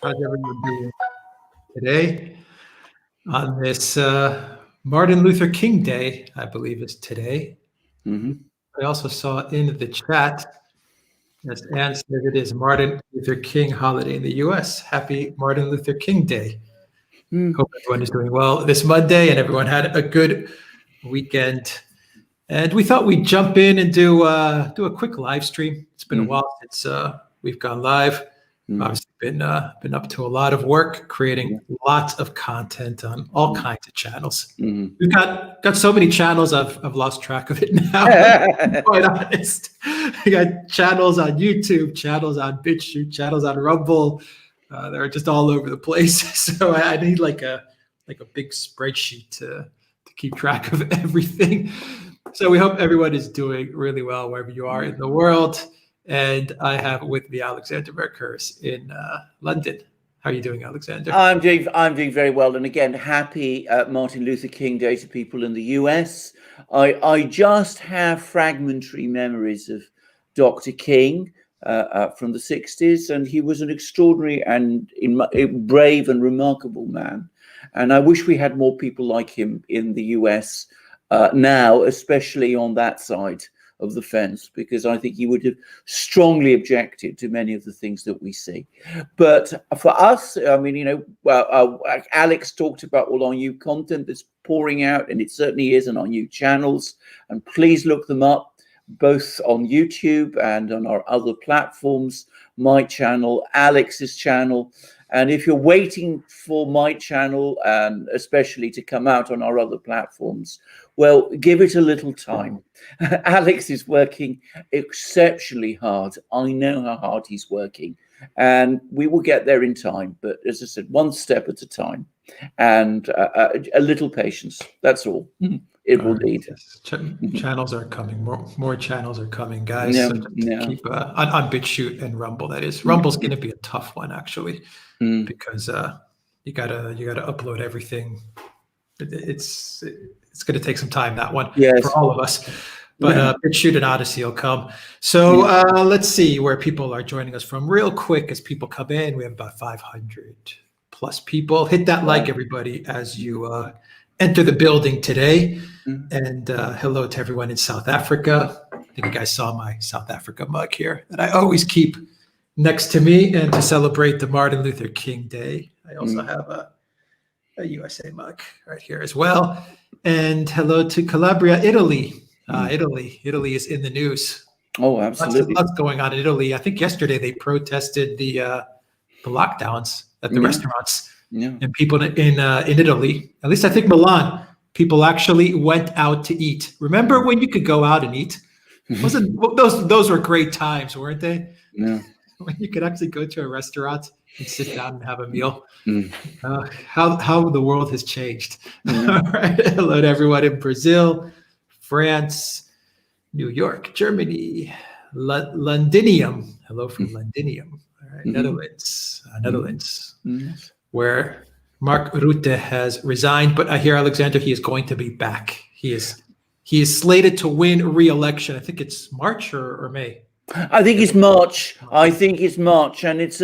How's everyone doing today on this Martin Luther King Day? I believe is today. I also saw in the chat, as Anne said, it is Martin Luther King holiday in the U.S. Happy Martin Luther King Day. Hope everyone is doing well this Monday and everyone had a good weekend. And we thought we'd jump in and do a quick live stream. It's been a while since we've gone live. Obviously been up to a lot of work, creating lots of content on all kinds of channels. We've got so many channels, I've lost track of it now. To be quite honest, I got channels on YouTube, channels on BitChute, channels on Rumble. They're just all over the place. So I need like a big spreadsheet to keep track of everything. So we hope everyone is doing really well wherever you are in the world. And I have with me Alexander Merkers in London. How are you doing, Alexander? I'm doing very well. And again, happy Martin Luther King Day to people in the US. I just have fragmentary memories of Dr. King from the 60s, and he was an extraordinary and brave and remarkable man. And I wish we had more people like him in the US now, especially on that side of the fence, because I think he would have strongly objected to many of the things that we see. But for us, I mean, Alex talked about all our new content that's pouring out, and it certainly is on our new channels. And please look them up, both on YouTube and on our other platforms, my channel, Alex's channel. And if you're waiting for my channel, and especially to come out on our other platforms, well, give it a little time. Alex is working exceptionally hard. I know how hard he's working, and we will get there in time. But as I said, one step at a time, and a little patience. That's all. It will lead. Channels are coming. More channels are coming, guys. So keep on BitChute and Rumble. That is, Rumble's going to be a tough one actually, because you gotta upload everything. It's going to take some time, that one, for all of us. But BitChute and Odyssey will come. So let's see where people are joining us from real quick as people come in. We have about 500 plus people. Hit that like, everybody, as you enter the building today. And hello to everyone in South Africa. I think you guys saw my South Africa mug here that I always keep next to me, and to celebrate the Martin Luther King Day. I also have a USA mug right here as well. And hello to Calabria, Italy. Italy is in the news. Oh, absolutely. Lots going on in Italy. I think yesterday they protested the lockdowns at the restaurants. And people in Italy, at least I think Milan, people actually went out to eat. Remember when you could go out and eat? Those were great times, weren't they? Yeah. When you could actually go to a restaurant and sit down and have a meal. How the world has changed. All right. Hello to everyone in Brazil, France, New York, Germany, Londinium. Hello from Londinium. All right. Netherlands, where Mark Rutte has resigned, but I hear, Alexander, he is going to be back. He is slated to win re-election. I think it's March or May. I think it's March. And it's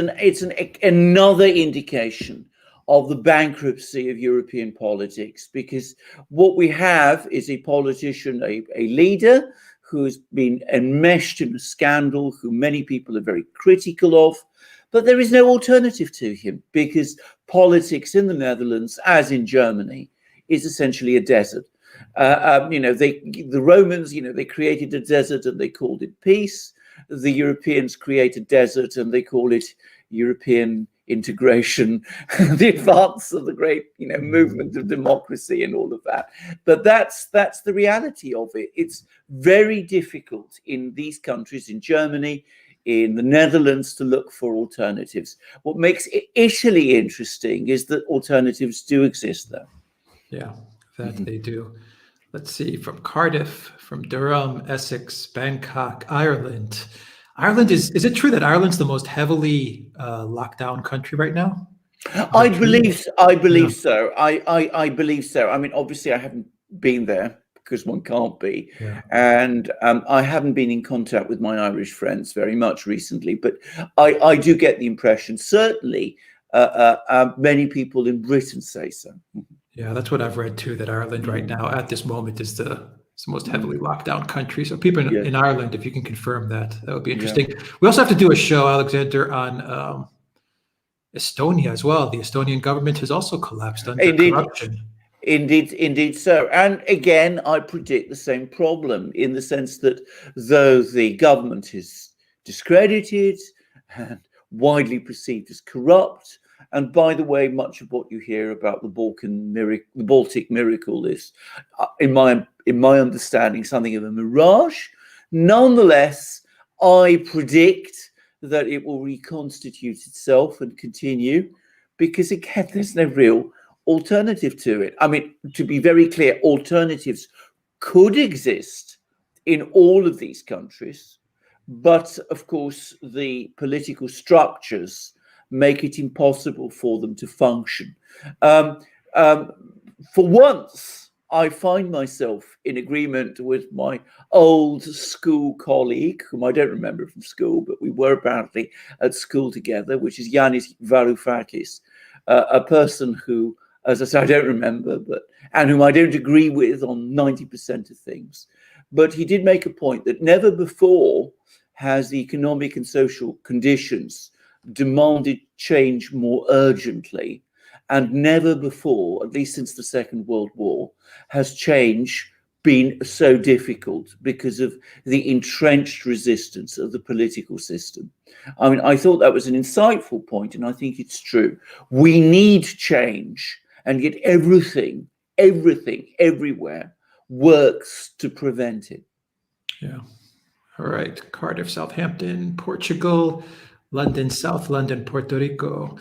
another indication of the bankruptcy of European politics, because what we have is a politician, a leader who's been enmeshed in a scandal, who many people are very critical of, but there is no alternative to him, because politics in the Netherlands, as in Germany, is essentially a desert. The Romans, they created a desert and they called it peace. The Europeans create a desert and they call it European integration, the advance of the great, movement of democracy and all of that. But that's the reality of it. It's very difficult in these countries, in Germany, in the Netherlands, to look for alternatives. What makes Italy interesting is that alternatives do exist there. Yeah, that they do. Let's see, from Cardiff, from Durham, Essex, Bangkok, Ireland. Is it true that Ireland's the most heavily locked down country right now? I believe so. I believe so. I mean, obviously I haven't been there because one can't be. And I haven't been in contact with my Irish friends very much recently, but I do get the impression, certainly Many people in Britain say so. Yeah, that's what I've read too, that Ireland right now at this moment is the most heavily locked down country. So people in Ireland, if you can confirm that, that would be interesting. We also have to do a show, Alexander, on Estonia as well. The Estonian government has also collapsed under corruption. Indeed, so. And again, I predict the same problem, in the sense that though the government is discredited and widely perceived as corrupt, and by the way, much of what you hear about the Baltic miracle is, in my understanding, something of a mirage. Nonetheless, I predict that it will reconstitute itself and continue, because again, there's no real alternative to it. I mean, to be very clear, alternatives could exist in all of these countries, but of course, the political structures make it impossible for them to function. For once, I find myself in agreement with my old school colleague, whom I don't remember from school, but we were apparently at school together, which is Yanis Varoufakis, a person who, as I say, I don't remember, and whom I don't agree with on 90% of things. But he did make a point that never before has the economic and social conditions demanded change more urgently, and never before, at least since the Second World War, has change been so difficult because of the entrenched resistance of the political system. I mean, I thought that was an insightful point, and I think it's true. We need change, and yet everything, everywhere works to prevent it. Yeah. All right. Cardiff, Southampton, Portugal, London, South London, Puerto Rico,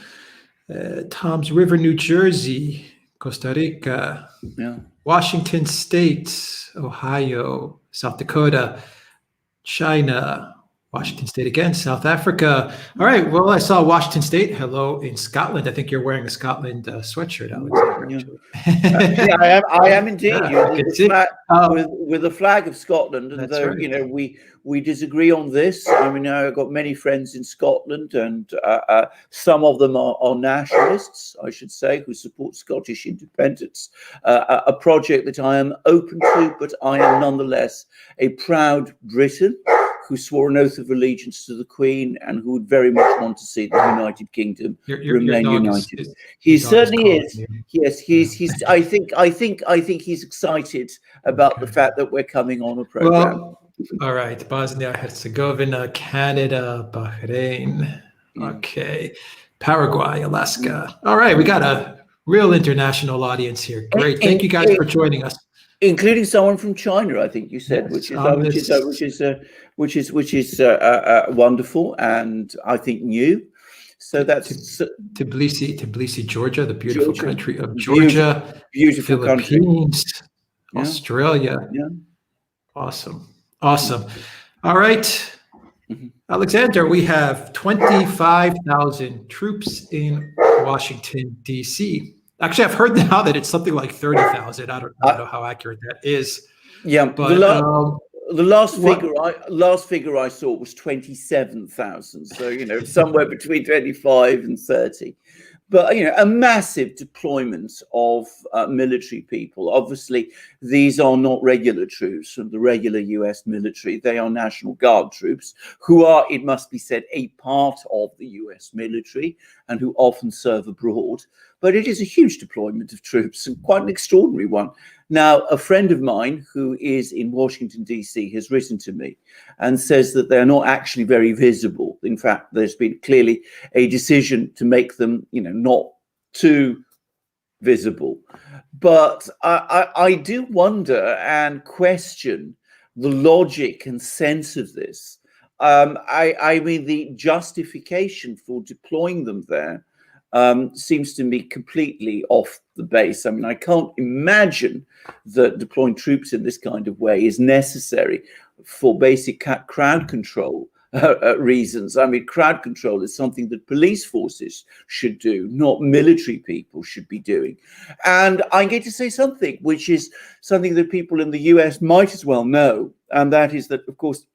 Toms River, New Jersey, Costa Rica, Washington State, Ohio, South Dakota, China, Washington State again, South Africa. All right. Well, I saw Washington State. Hello in Scotland. I think you're wearing a Scotland sweatshirt, Alexander. Yeah, I am indeed. With the flag of Scotland, and though we disagree on this. I mean, I've got many friends in Scotland, and some of them are nationalists, I should say, who support Scottish independence. A project that I am open to, but I am nonetheless a proud Briton who swore an oath of allegiance to the Queen, and who would very much want to see the United Kingdom remain united. He certainly is. Yes, he's. I think he's excited about the fact that we're coming on a program. Well, all right, Bosnia Herzegovina, Canada, Bahrain. Okay, Paraguay, Alaska. All right, we got a real international audience here. Great, thank you guys for joining us. Including someone from China, I think you said, yes, which is wonderful, and I think new. So that's Tbilisi, Georgia, the beautiful country of Georgia, beautiful Philippines, country. Australia. Yeah. Awesome. All right, Alexander, we have 25,000 troops in Washington, D.C. Actually, I've heard now that it's something like 30,000. I don't know how accurate that is. Yeah, but the last figure I saw was 27,000. So somewhere between 25 and 30. But a massive deployment of military people. Obviously, these are not regular troops from the regular US military. They are National Guard troops who are, it must be said, a part of the US military and who often serve abroad. But it is a huge deployment of troops, and quite an extraordinary one. Now, a friend of mine who is in Washington, D.C. has written to me and says that they're not actually very visible. In fact, there's been clearly a decision to make them, not too visible. But I do wonder and question the logic and sense of this. I mean, the justification for deploying them there seems to me completely off the base. I mean, I can't imagine that deploying troops in this kind of way is necessary for basic crowd control reasons. I mean, crowd control is something that police forces should do, not military people should be doing. And I'm going to say something, which is something that people in the US might as well know, and that is that, of course,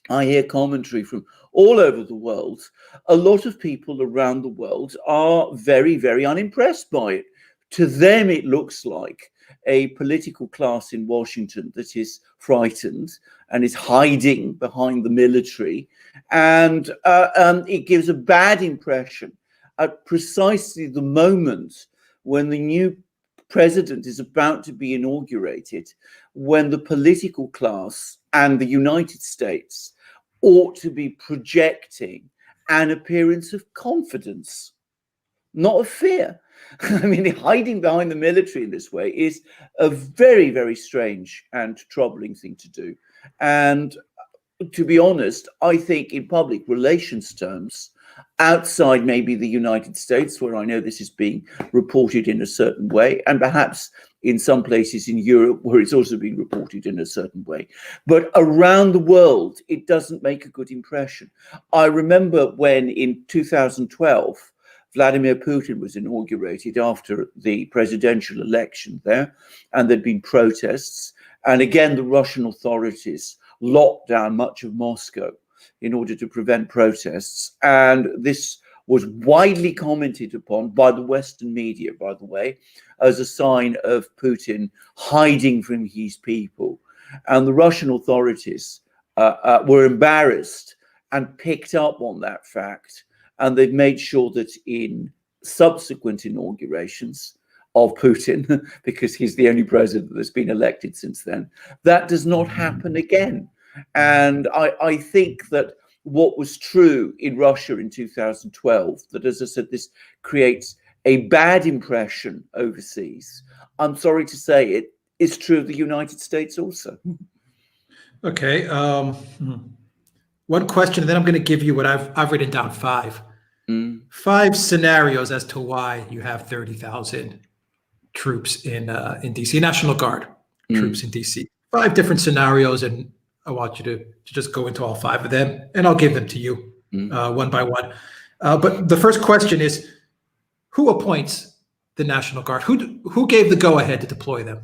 I hear commentary from all over the world. A lot of people around the world are very, very unimpressed by it. To them, it looks like a political class in Washington that is frightened and is hiding behind the military. And it gives a bad impression at precisely the moment when the new president is about to be inaugurated, when the political class and the United States ought to be projecting an appearance of confidence, not of fear. I mean, hiding behind the military in this way is a very, very strange and troubling thing to do. And to be honest, I think in public relations terms, outside maybe the United States, where I know this is being reported in a certain way, and perhaps in some places in Europe where it's also being reported in a certain way, but around the world, it doesn't make a good impression. I remember when in 2012, Vladimir Putin was inaugurated after the presidential election there, and there'd been protests. And again, the Russian authorities locked down much of Moscow in order to prevent protests. And this was widely commented upon by the Western media, by the way, as a sign of Putin hiding from his people. And the Russian authorities were embarrassed and picked up on that fact. And they've made sure that in subsequent inaugurations of Putin, because he's the only president that's been elected since then, that does not happen again. And I think that what was true in Russia in 2012, that, as I said, this creates a bad impression overseas. I'm sorry to say it is true of the United States also. Okay. One question, and then I'm going to give you what I've written down five. 5 scenarios as to why you have 30,000 troops in DC, National Guard troops in DC. 5 different scenarios, and I want you to just go into all 5 of them, and I'll give them to you one by one. But the first question is, who appoints the National Guard? Who gave the go-ahead to deploy them?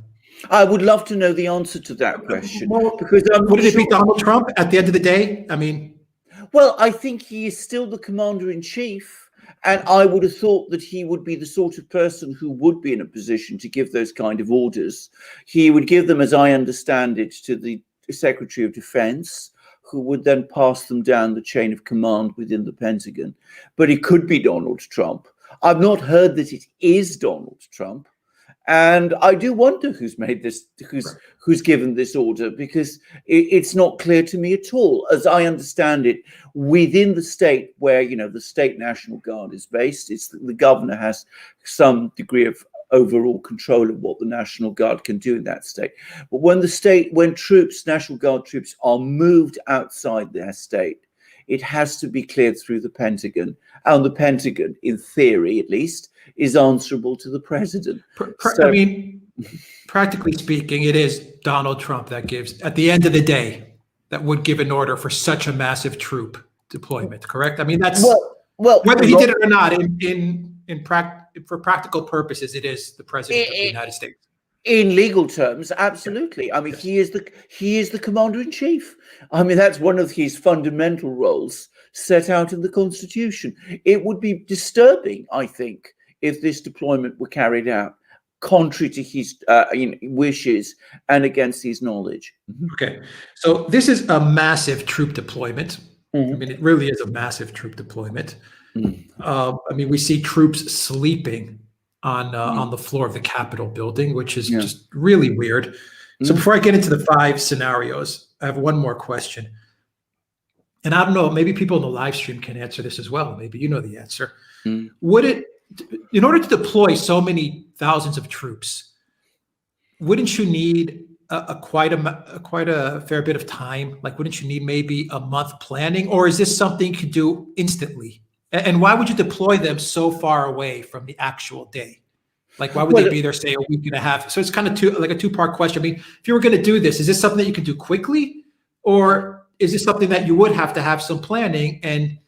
I would love to know the answer to that question. Because would it be Donald Trump at the end of the day? I mean, well, I think he is still the commander-in-chief, and I would have thought that he would be the sort of person who would be in a position to give those kind of orders. He would give them, as I understand it, to the Secretary of Defense, who would then pass them down the chain of command within the Pentagon. But it could be Donald Trump. I've not heard that it is Donald Trump. And I do wonder who's made this, who's given this order, because it's not clear to me at all. As I understand it, within the state where, you know, the state National Guard is based, it's the governor has some degree of overall control of what the National Guard can do in that state. But when troops, National Guard troops, are moved outside their state, it has to be cleared through the Pentagon. And the Pentagon, in theory at least, is answerable to the president. I mean, practically speaking, it is Donald Trump that gives, at the end of the day, that would give an order for such a massive troop deployment, correct? I mean, that's, well, whether he did it or not, for practical purposes, it is the president of the United States. In legal terms, absolutely. I mean, he is the commander-in-chief. I mean, that's one of his fundamental roles set out in the Constitution. It would be disturbing, I think, if this deployment were carried out contrary to his wishes and against his knowledge. Okay, so this is a massive troop deployment. I mean, it really is a massive troop deployment. I mean, we see troops sleeping on the floor of the Capitol building, which is just really weird. So before I get into the 5 scenarios, I have one more question. And I don't know, maybe people in the live stream can answer this as well. Maybe you know the answer. Would it, in order to deploy so many thousands of troops, wouldn't you need quite a fair bit of time? Like, wouldn't you need maybe a month planning, or is this something you could do instantly? And why would you deploy them so far away from the actual day? Like, why would they be there, say, a week and a half? So it's kind of a 2-part question. I mean, if you were going to do this, is this something that you could do quickly, or is this something that you would have to have some planning? And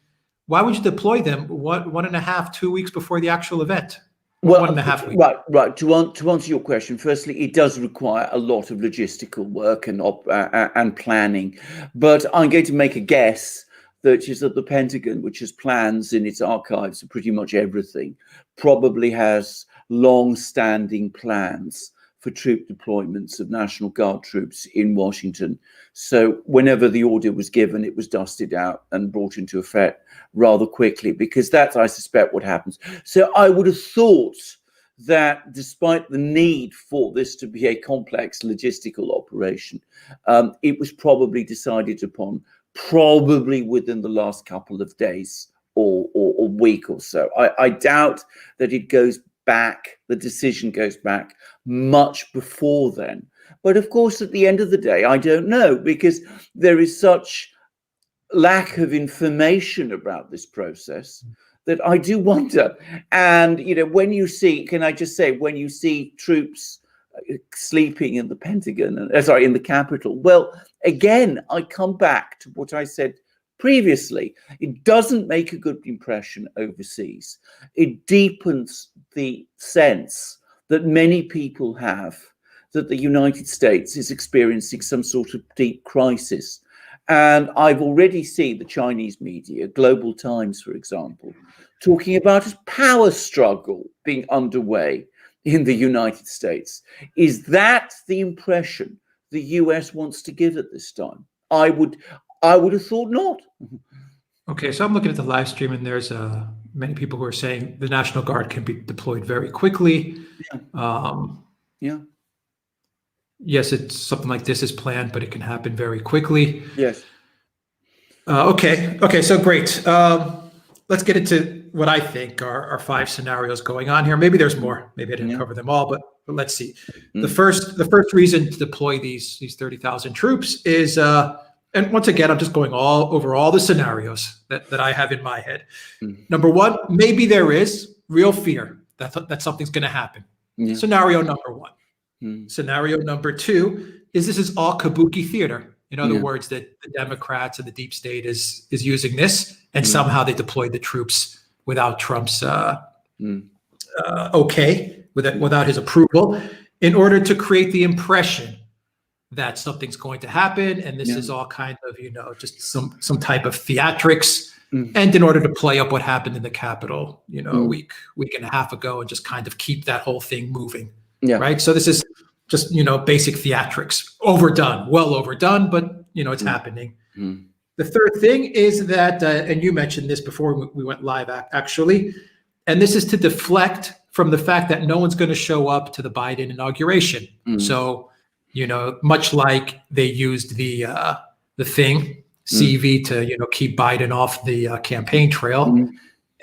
why would you deploy them 1.5, 2 weeks before the actual event? Well, 1.5 weeks. Right. To answer your question, firstly, it does require a lot of logistical work and planning. But I'm going to make a guess that is that the Pentagon, which has plans in its archives for pretty much everything, probably has long-standing plans for troop deployments of National Guard troops in Washington. So whenever the order was given, it was dusted out and brought into effect rather quickly, because that's, I suspect, what happens. So I would have thought that despite the need for this to be a complex logistical operation, it was probably decided upon probably within the last couple of days or week or so. I doubt that it goes back, the decision goes back much before then. But of course, at the end of the day, I don't know, because there is such lack of information about this process that I do wonder. And, you know, when you see, can I just say, when you see troops sleeping in the Pentagon, in the Capitol, well, again, I come back to what I said previously. It doesn't make a good impression overseas. It deepens the sense that many people have that the United States is experiencing some sort of deep crisis. And I've already seen the Chinese media, Global Times, for example, talking about a power struggle being underway in the United States. Is that the impression the US wants to give at this time? I would have thought not. Okay, so I'm looking at the live stream, and there's many people who are saying the National Guard can be deployed very quickly. Yeah. Yes, it's something like this is planned, but it can happen very quickly. Yes. Okay, so great. Let's get into what I think are 5 scenarios going on here. Maybe there's more. Maybe I didn't cover them all, but let's see. The first reason to deploy these 30,000 troops is, and once again, I'm just going over all the scenarios that I have in my head. Number one, maybe there is real fear that something's going to happen. Yeah. Scenario number one. Scenario number two is this is all Kabuki theater. In other words, that the Democrats and the deep state is using this, and somehow they deployed the troops without Trump's okay, without his approval, in order to create the impression that something's going to happen, and this is all kind of, you know, just some type of theatrics, and in order to play up what happened in the Capitol, you know, a week and a half ago, and just kind of keep that whole thing moving. Yeah. Right. So this is just, you know, basic theatrics, well overdone, but, you know, it's happening. The third thing is that, and you mentioned this before we went live, actually, and this is to deflect from the fact that no one's going to show up to the Biden inauguration. So, you know, much like they used the thing, CV, to, you know, keep Biden off the campaign trail.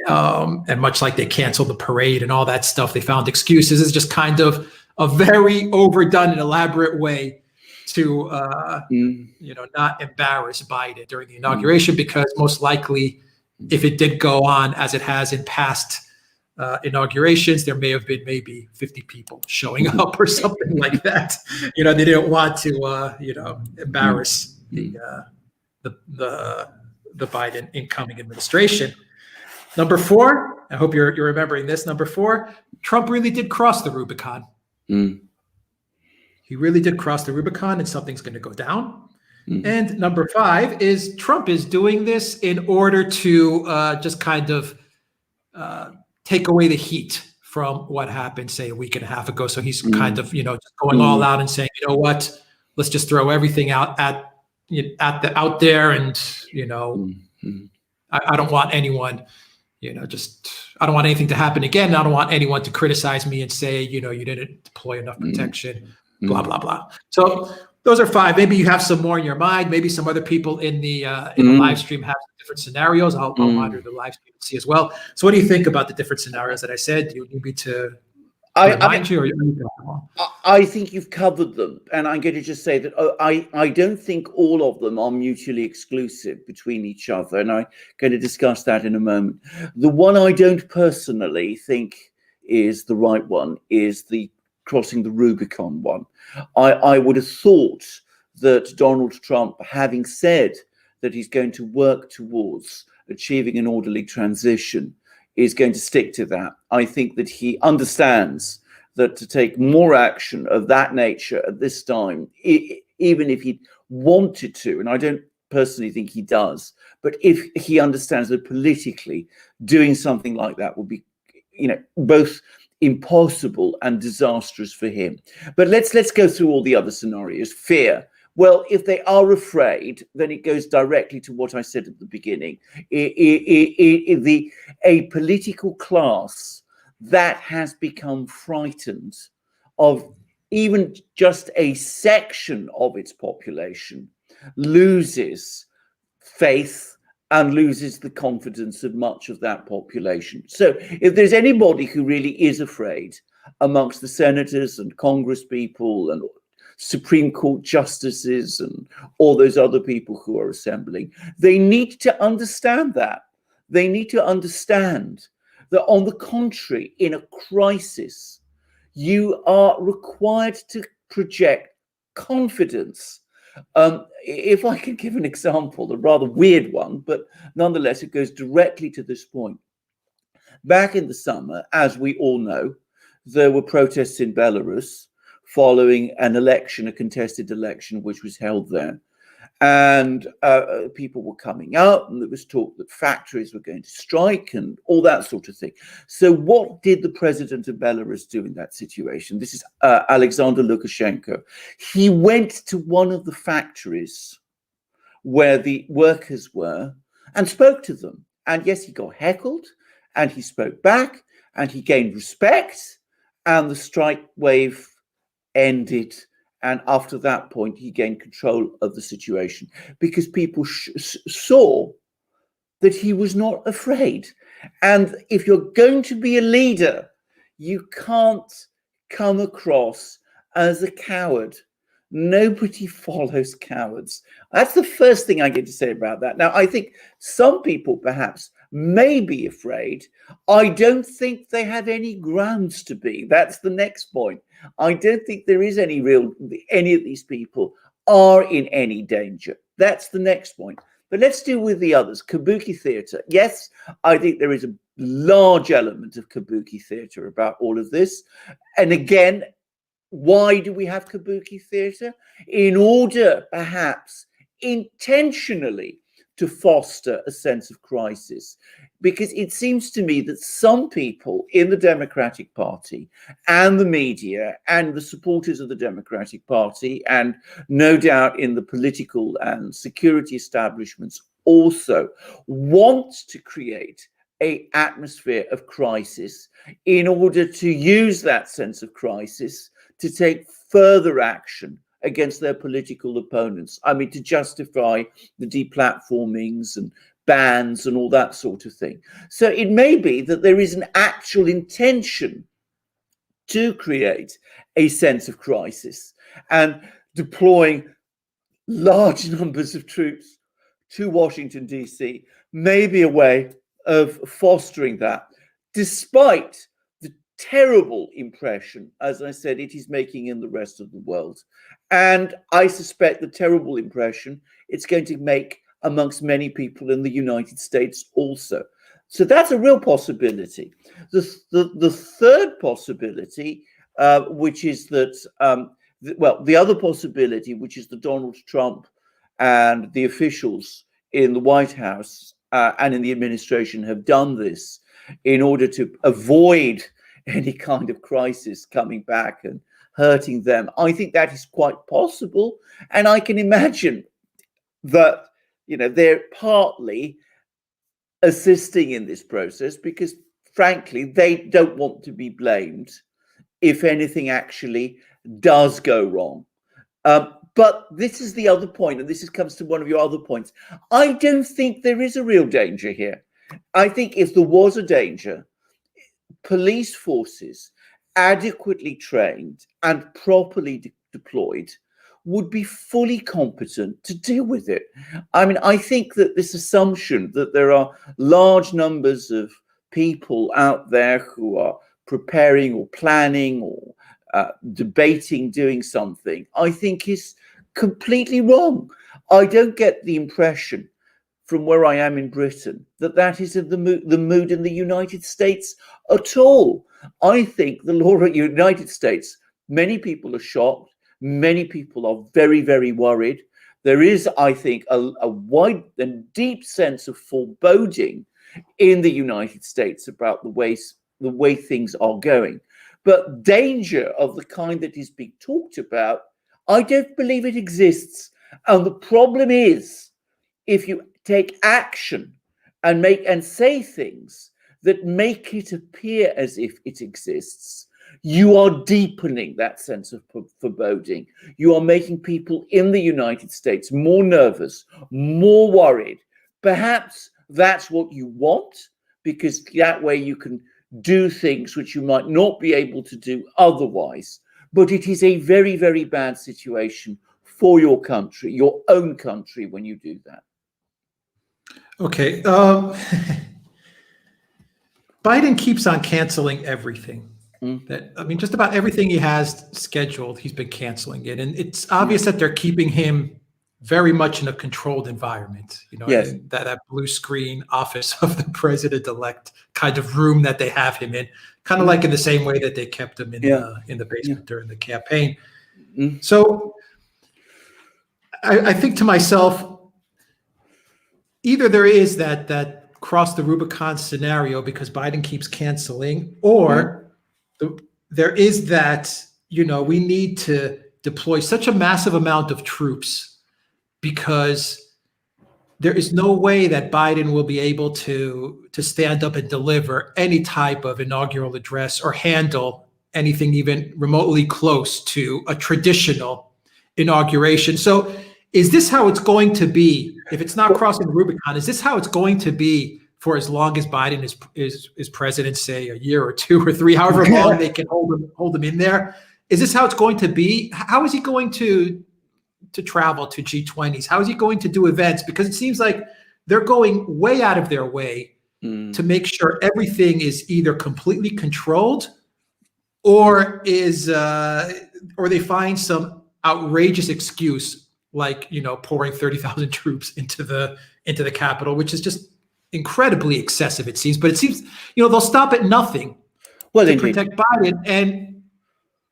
And much like they canceled the parade and all that stuff, they found excuses. It's just kind of a very overdone and elaborate way to, you know, not embarrass Biden during the inauguration, because most likely, if it did go on as it has in past inaugurations, there may have been maybe 50 people showing up or something like that. You know, they didn't want to, you know, embarrass the Biden incoming administration. Number four, I hope you're remembering this. Number four, Trump really did cross the Rubicon. He really did cross the Rubicon, and something's going to go down. And number five is Trump is doing this in order to just kind of take away the heat from what happened, say, a week and a half ago. So he's kind of, you know, just going all out and saying, you know what, let's just throw everything out there, and, you know, I don't want anyone. You know, I don't want anything to happen again. I don't want anyone to criticize me and say, you know, you didn't deploy enough protection, blah, blah, blah. So those are five. Maybe you have some more in your mind. Maybe some other people in the live stream have different scenarios. I'll monitor the live stream and see as well. So what do you think about the different scenarios that I said? Do you need me to remind you? I think you've covered them, and I'm going to just say that I don't think all of them are mutually exclusive between each other, and I'm going to discuss that in a moment. The one I don't personally think is the right one is the crossing the Rubicon one. I would have thought that Donald Trump, having said that he's going to work towards achieving an orderly transition, is going to stick to that. I think that he understands that to take more action of that nature at this time, even if he wanted to, and I don't personally think he does, but if he understands that politically doing something like that would be, both impossible and disastrous for him. But let's go through all the other scenarios. Fear. Well, if they are afraid, then it goes directly to what I said at the beginning. A political class that has become frightened of even just a section of its population loses faith and loses the confidence of much of that population. So if there's anybody who really is afraid amongst the senators and Congress people and Supreme Court justices and all those other people who are assembling, they need to understand that. They need to understand that, on the contrary, in a crisis, you are required to project confidence. If I can give an example, a rather weird one, but nonetheless, it goes directly to this point. Back in the summer, as we all know, there were protests in Belarus following an election, a contested election, which was held there. And people were coming out, and there was talk that factories were going to strike and all that sort of thing. So what did the president of Belarus do in that situation? This is Alexander Lukashenko. He went to one of the factories where the workers were and spoke to them. And yes, he got heckled, and he spoke back, and he gained respect, and the strike wave ended. And after that point, he gained control of the situation because people saw that he was not afraid. And if you're going to be a leader, you can't come across as a coward. Nobody follows cowards. That's the first thing I get to say about that. Now, I think some people perhaps may be afraid. I don't think they have any grounds to be. That's the next point. I don't think there is any of these people are in any danger. That's the next point. But let's deal with the others. Kabuki theatre. Yes, I think there is a large element of Kabuki theatre about all of this. And again, why do we have Kabuki theatre? In order, perhaps, intentionally to foster a sense of crisis. Because it seems to me that some people in the Democratic Party and the media and the supporters of the Democratic Party, and no doubt in the political and security establishments also, want to create an atmosphere of crisis in order to use that sense of crisis to take further action against their political opponents. I mean, to justify the deplatformings and bans and all that sort of thing. So it may be that there is an actual intention to create a sense of crisis, and deploying large numbers of troops to Washington, D.C. may be a way of fostering that, despite the terrible impression, as I said, it is making in the rest of the world. And I suspect the terrible impression it's going to make amongst many people in the United States also. So that's a real possibility. The third possibility, which is that, the other possibility, which is that Donald Trump and the officials in the White House and in the administration have done this in order to avoid any kind of crisis coming back and hurting them. I think that is quite possible. And I can imagine that, they're partly assisting in this process because, frankly, they don't want to be blamed if anything actually does go wrong. But this is the other point, and this comes to one of your other points. I don't think there is a real danger here. I think if there was a danger, police forces adequately trained and properly deployed would be fully competent to deal with it. I mean, I think that this assumption that there are large numbers of people out there who are preparing or planning or debating doing something, I think is completely wrong. I don't get the impression from where I am in Britain that is the mood in the United States at all. I think the law at the United States, many people are shocked. Many people are very, very worried. There is, I think, a wide and deep sense of foreboding in the United States about the way things are going. But danger of the kind that is being talked about, I don't believe it exists. And the problem is, if you take action and say things that make it appear as if it exists, you are deepening that sense of foreboding. You are making people in the United States more nervous, more worried. Perhaps that's what you want, because that way you can do things which you might not be able to do otherwise. But it is a very, very bad situation for your country, your own country, when you do that. Okay. Biden keeps on canceling everything. Just about everything he has scheduled, he's been canceling it. And it's obvious that they're keeping him very much in a controlled environment, Yes. that blue screen office of the president-elect kind of room that they have him in, kind of like in the same way that they kept him in the basement during the campaign. So I think to myself, either there is that cross the Rubicon scenario because Biden keeps canceling, or there is that, we need to deploy such a massive amount of troops because there is no way that Biden will be able to stand up and deliver any type of inaugural address or handle anything even remotely close to a traditional inauguration. So is this how it's going to be? If it's not crossing the Rubicon, is this how it's going to be for as long as Biden is president, say a year or 2 or 3, however long they can hold him in there? Is this how it's going to be? How is he going to travel to G20s? How is he going to do events? Because it seems like they're going way out of their way to make sure everything is either completely controlled or or they find some outrageous excuse like, pouring 30,000 troops into the Capitol, which is just incredibly excessive, it seems. But it seems, they'll stop at nothing to protect Biden. And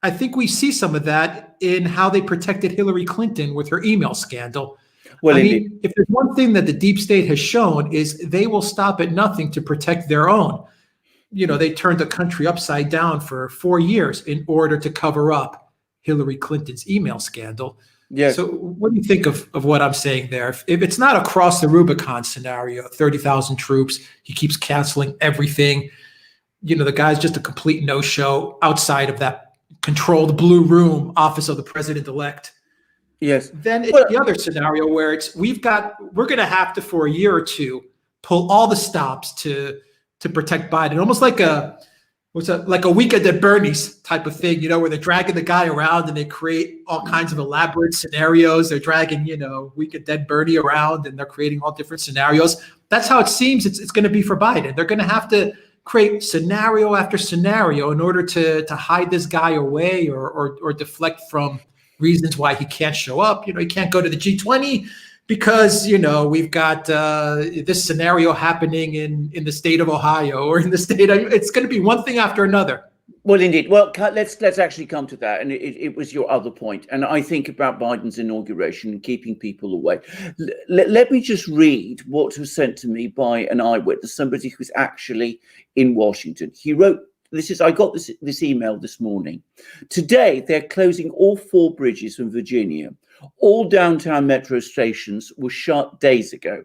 I think we see some of that in how they protected Hillary Clinton with her email scandal. If there's one thing that the deep state has shown is they will stop at nothing to protect their own. They turned the country upside down for 4 years in order to cover up Hillary Clinton's email scandal. Yes. So what do you think of what I'm saying there? If it's not a cross the Rubicon scenario, 30,000 troops, he keeps canceling everything. The guy's just a complete no-show outside of that controlled blue room office of the president-elect. Yes. Then it's the other scenario where we're going to have to, for a year or two, pull all the stops to protect Biden, almost like like a weekend at Bernie's type of thing, where they're dragging the guy around and they create all kinds of elaborate scenarios. They're dragging, weekend at Bernie around and they're creating all different scenarios. That's how it seems it's going to be for Biden. They're going to have to create scenario after scenario in order to hide this guy away or deflect from reasons why he can't show up. He can't go to the G20 because, we've got this scenario happening in the state of Ohio or in the state. It's going to be one thing after another. Well, indeed. Well, let's actually come to that. And it was your other point. And I think about Biden's inauguration and keeping people away. Let me just read what was sent to me by an eyewitness, somebody who's actually in Washington. He wrote, I got this email this morning. Today, they're closing all 4 bridges in Virginia. All downtown metro stations were shut days ago.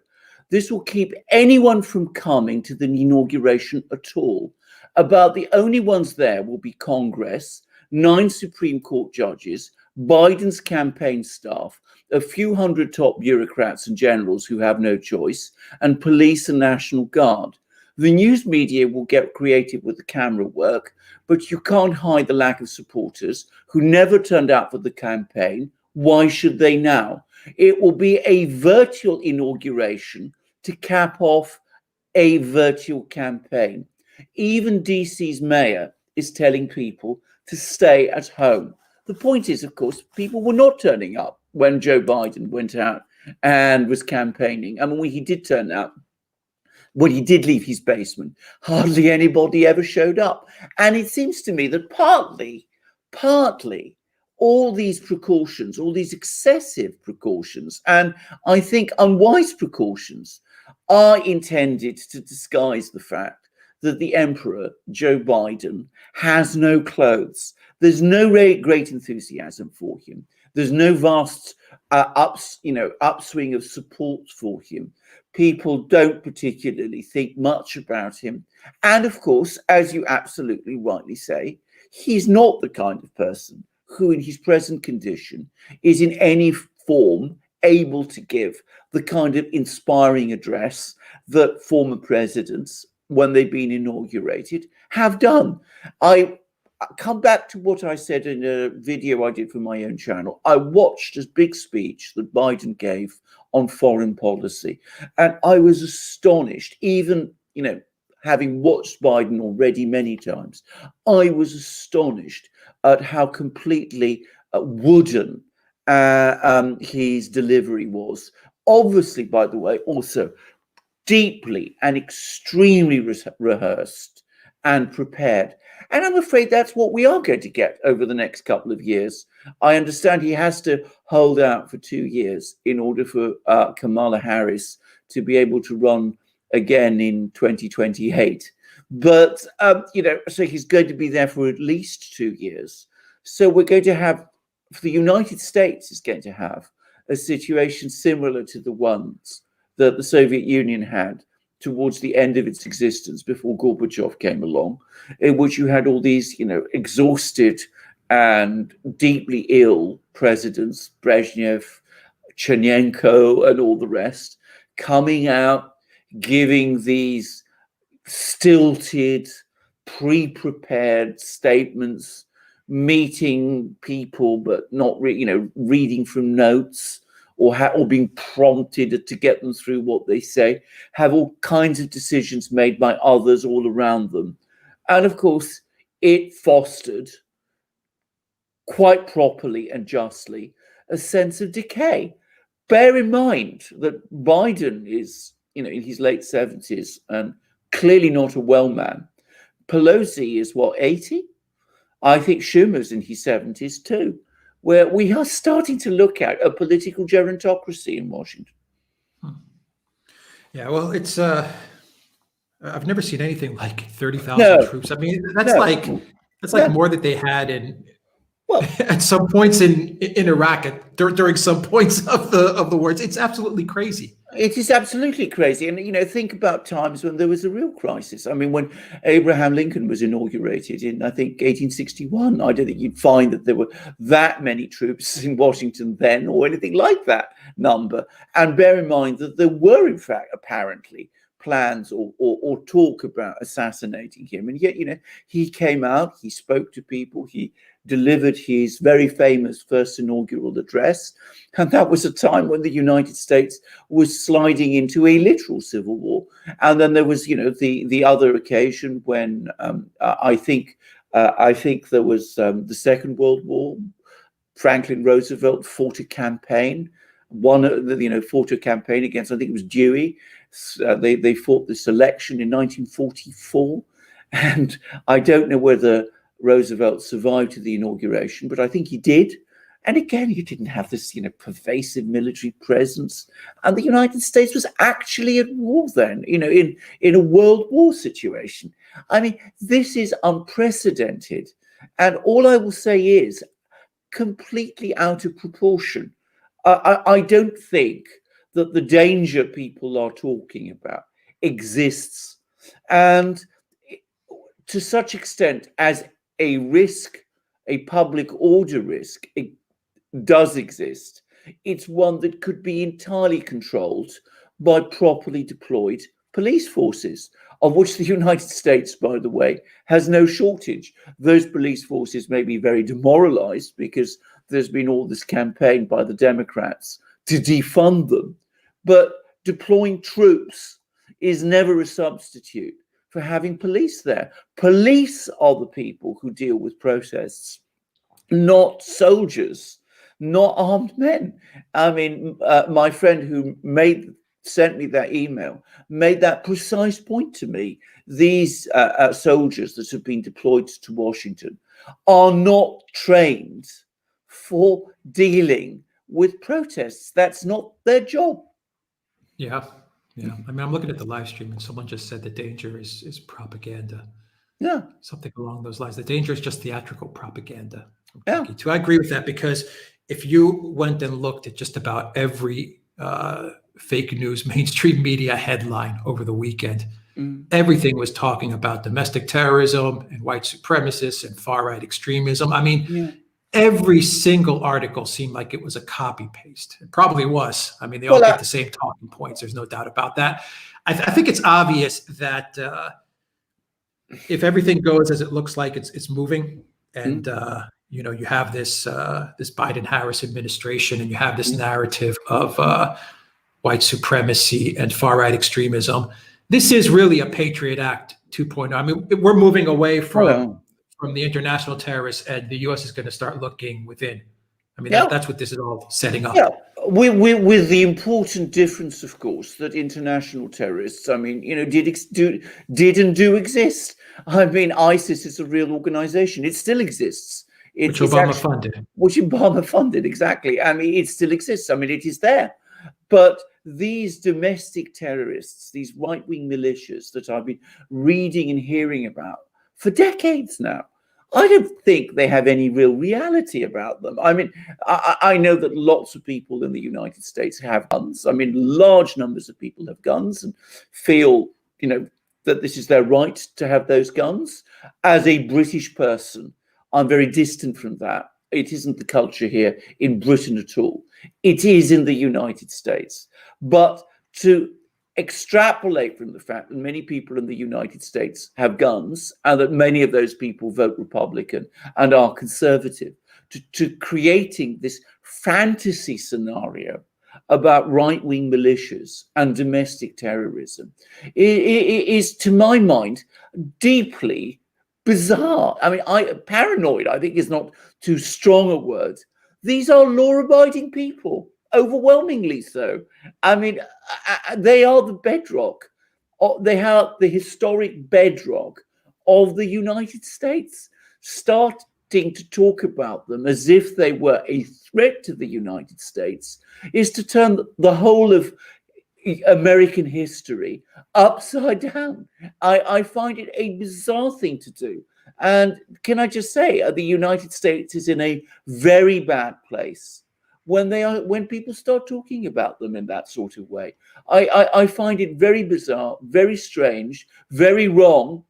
This will keep anyone from coming to the inauguration at all. About the only ones there will be Congress, 9 Supreme Court judges, Biden's campaign staff, a few hundred top bureaucrats and generals who have no choice, and police and National Guard. The news media will get creative with the camera work, but you can't hide the lack of supporters who never turned out for the campaign. Why should they now? It will be a virtual inauguration to cap off a virtual campaign. Even DC's mayor is telling people to stay at home. The point is, of course, people were not turning up when Joe Biden went out and was campaigning. I mean, when he did turn up, when he did leave his basement, hardly anybody ever showed up. And it seems to me that partly, all these precautions, all these excessive precautions, and I think unwise precautions, are intended to disguise the fact that the Emperor, Joe Biden, has no clothes. There's no great enthusiasm for him. There's no vast upswing of support for him. People don't particularly think much about him. And of course, as you absolutely rightly say, he's not the kind of person who in his present condition is in any form able to give the kind of inspiring address that former presidents, when they've been inaugurated, have done. I come back to what I said in a video I did for my own channel. I watched a big speech that Biden gave on foreign policy, and I was astonished, even, having watched Biden already many times, I was astonished at how completely wooden his delivery was. Obviously, by the way, also deeply and extremely rehearsed and prepared. And I'm afraid that's what we are going to get over the next couple of years. I understand he has to hold out for 2 years in order for Kamala Harris to be able to run again in 2028. But, so he's going to be there for at least 2 years. So we're going to have, for the United States is going to have a situation similar to the ones that the Soviet Union had towards the end of its existence before Gorbachev came along, in which you had all these, exhausted and deeply ill presidents, Brezhnev, Chernenko, and all the rest, coming out, giving these stilted, pre-prepared statements, meeting people, but not reading from notes, or being prompted to get them through what they say, have all kinds of decisions made by others all around them. And of course, it fostered, quite properly and justly, a sense of decay. Bear in mind that Biden is, in his late 70s and clearly not a well man. Pelosi is, 80? I think Schumer's in his 70s too, where we are starting to look at a political gerontocracy in Washington. Yeah, well, it's I've never seen anything like 30,000 troops. I mean, that's like more that they had in at some points in Iraq during some points of the war. It's absolutely crazy. It is absolutely crazy. And, think about times when there was a real crisis. I mean, when Abraham Lincoln was inaugurated in, I think, 1861, I don't think you'd find that there were that many troops in Washington then or anything like that number. And bear in mind that there were, in fact, apparently plans or talk about assassinating him. And yet, he came out, he spoke to people, he delivered his very famous first inaugural address. And that was a time when the United States was sliding into a literal civil war. And then there was, the other occasion when I think there was the Second World War. Franklin Roosevelt fought a campaign, fought a campaign against, I think it was Dewey. They fought this election in 1944. And I don't know whether Roosevelt survived to the inauguration, but I think he did. And again, you didn't have this, pervasive military presence. And the United States was actually at war then, in a world war situation. I mean, this is unprecedented. And all I will say is completely out of proportion. I don't think that the danger people are talking about exists. And to such extent as a risk, a public order risk, it does exist. It's one that could be entirely controlled by properly deployed police forces, of which the United States, by the way, has no shortage. Those police forces may be very demoralized because there's been all this campaign by the Democrats to defund them. But deploying troops is never a substitute for having police there. Police are the people who deal with protests, not soldiers. not armed men. I mean, my friend who sent me that email made that precise point to me. These soldiers that have been deployed to Washington are not trained for dealing with protests. That's not their job. Yeah. Yeah. I mean, I'm looking at the live stream and someone just said the danger is propaganda. Yeah. Something along those lines. The danger is just theatrical propaganda. Yeah. Too. I agree with that, because if you went and looked at just about every fake news mainstream media headline over the weekend, everything was talking about domestic terrorism and white supremacists and far-right extremism. I mean, every single article seemed like it was a copy paste. It probably was. I mean, they all get the same talking points. There's no doubt about that. I think it's obvious that if everything goes as it looks like it's moving, and you have this Biden-Harris administration, and you have this narrative of white supremacy and far-right extremism, this is really a Patriot Act 2.0. I mean, we're moving away from the international terrorists, and the U.S. is going to start looking within. I mean, that's what this is all setting up. Yeah, with the important difference, of course, that international terrorists, I mean, did and do exist. I mean, ISIS is a real organization. It still exists. Which Obama funded. Which Obama funded, exactly. I mean, it still exists. I mean, it is there. But these domestic terrorists, these right-wing militias that I've been reading and hearing about for decades now, I don't think they have any real reality about them. I mean, I know that lots of people in the United States have guns. I mean, large numbers of people have guns and feel, that this is their right to have those guns. As a British person, I'm very distant from that. It isn't the culture here in Britain at all. It is in the United States. But to extrapolate from the fact that many people in the United States have guns, and that many of those people vote Republican and are conservative, to creating this fantasy scenario about right-wing militias and domestic terrorism is, to my mind, deeply bizarre. I mean, paranoid, I think, is not too strong a word. These are law-abiding people, overwhelmingly so. I mean, they are the bedrock. They are the historic bedrock of the United States. Starting to talk about them as if they were a threat to the United States is to turn the whole of American history upside down. I find it a bizarre thing to do. And can I just say, the United States is in a very bad place when people start talking about them in that sort of way. I find it very bizarre, very strange, very wrong.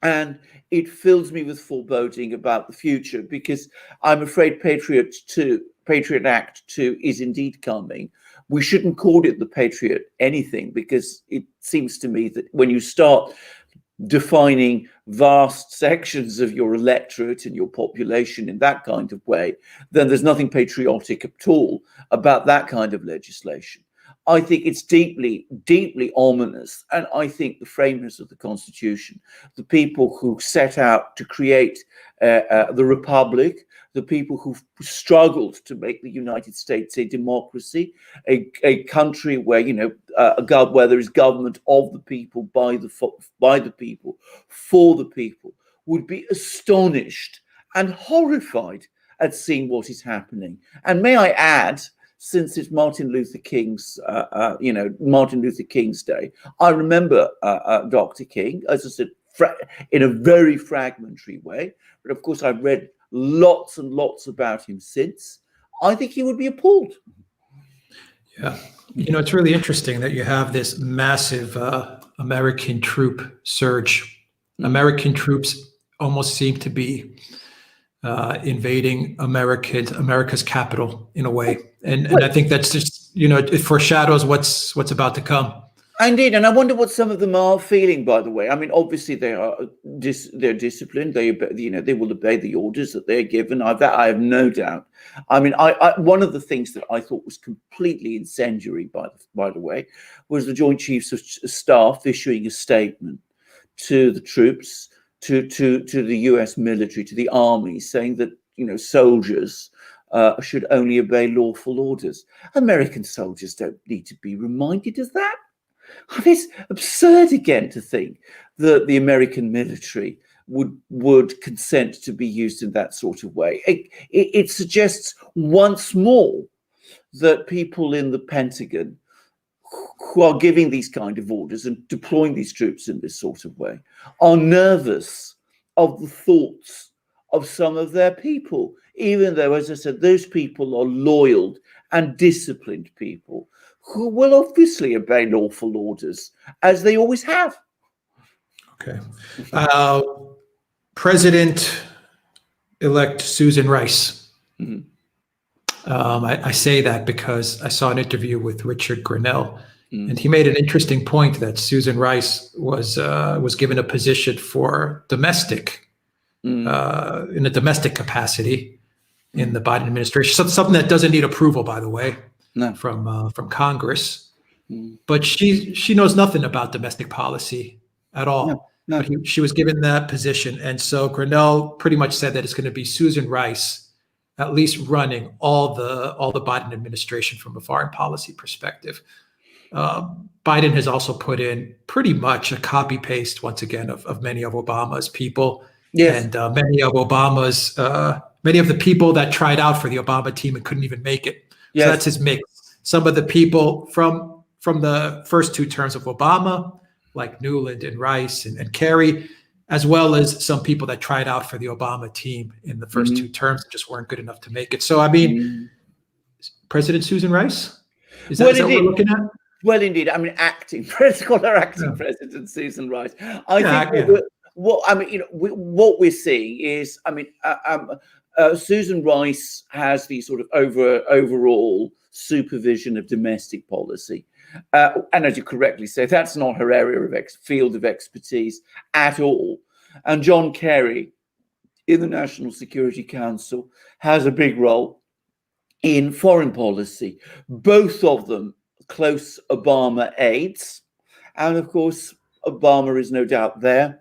And it fills me with foreboding about the future, because I'm afraid Patriot Act 2 is indeed coming. We shouldn't call it the Patriot anything, because it seems to me that when you start defining vast sections of your electorate and your population in that kind of way, then there's nothing patriotic at all about that kind of legislation. I think it's deeply, deeply ominous. And I think the framers of the Constitution, the people who set out to create the Republic, the people who struggled to make the United States a democracy, a country where, where there is government of the people, by the people, for the people, would be astonished and horrified at seeing what is happening. And may I add, since it's Martin Luther King's Day, I remember Dr. King, as I said, in a very fragmentary way. But of course, I've read lots and lots about him since. I think he would be appalled. Yeah. It's really interesting that you have this massive American troop surge. American troops almost seem to be invading America's capital in a way. And I think that's just, it foreshadows what's about to come. Indeed, and I wonder what some of them are feeling. By the way, I mean, obviously they're disciplined. They will obey the orders that they're given. I have no doubt. I mean, one of the things that I thought was completely incendiary, by the way, was the Joint Chiefs of Staff issuing a statement to the troops, to the U.S. military, to the army, saying that soldiers should only obey lawful orders. American soldiers don't need to be reminded of that. It's absurd again to think that the American military would consent to be used in that sort of way. It suggests once more that people in the Pentagon who are giving these kind of orders and deploying these troops in this sort of way are nervous of the thoughts of some of their people, even though, as I said, those people are loyal and disciplined people who will obviously obey lawful orders, as they always have. Okay. President-elect Susan Rice. Mm-hmm. I say that because I saw an interview with Richard Grenell, and he made an interesting point that Susan Rice was given a position for domestic, in a domestic capacity in the Biden administration. Something that doesn't need approval, by the way, from Congress. But she knows nothing about domestic policy at all. But she was given that position, and so Grenell pretty much said that it's going to be Susan Rice at least running all the Biden administration from a foreign policy perspective. Biden has also put in pretty much a copy paste once again of many of Obama's people, and many of the people that tried out for the Obama team and couldn't even make it. So that's his mix. Some of the people from the first two terms of Obama, like Newland and Rice and Kerry, as well as some people that tried out for the Obama team in the first two terms and just weren't good enough to make it. So, I mean, President Susan Rice, is that what we're looking at? Well, indeed. I mean, let's call her acting President Susan Rice. What we're seeing is, Susan Rice has the sort of overall supervision of domestic policy. And as you correctly say, that's not her area of field of expertise at all. And John Kerry in the National Security Council has a big role in foreign policy. Both of them close Obama aides. And of course, Obama is no doubt there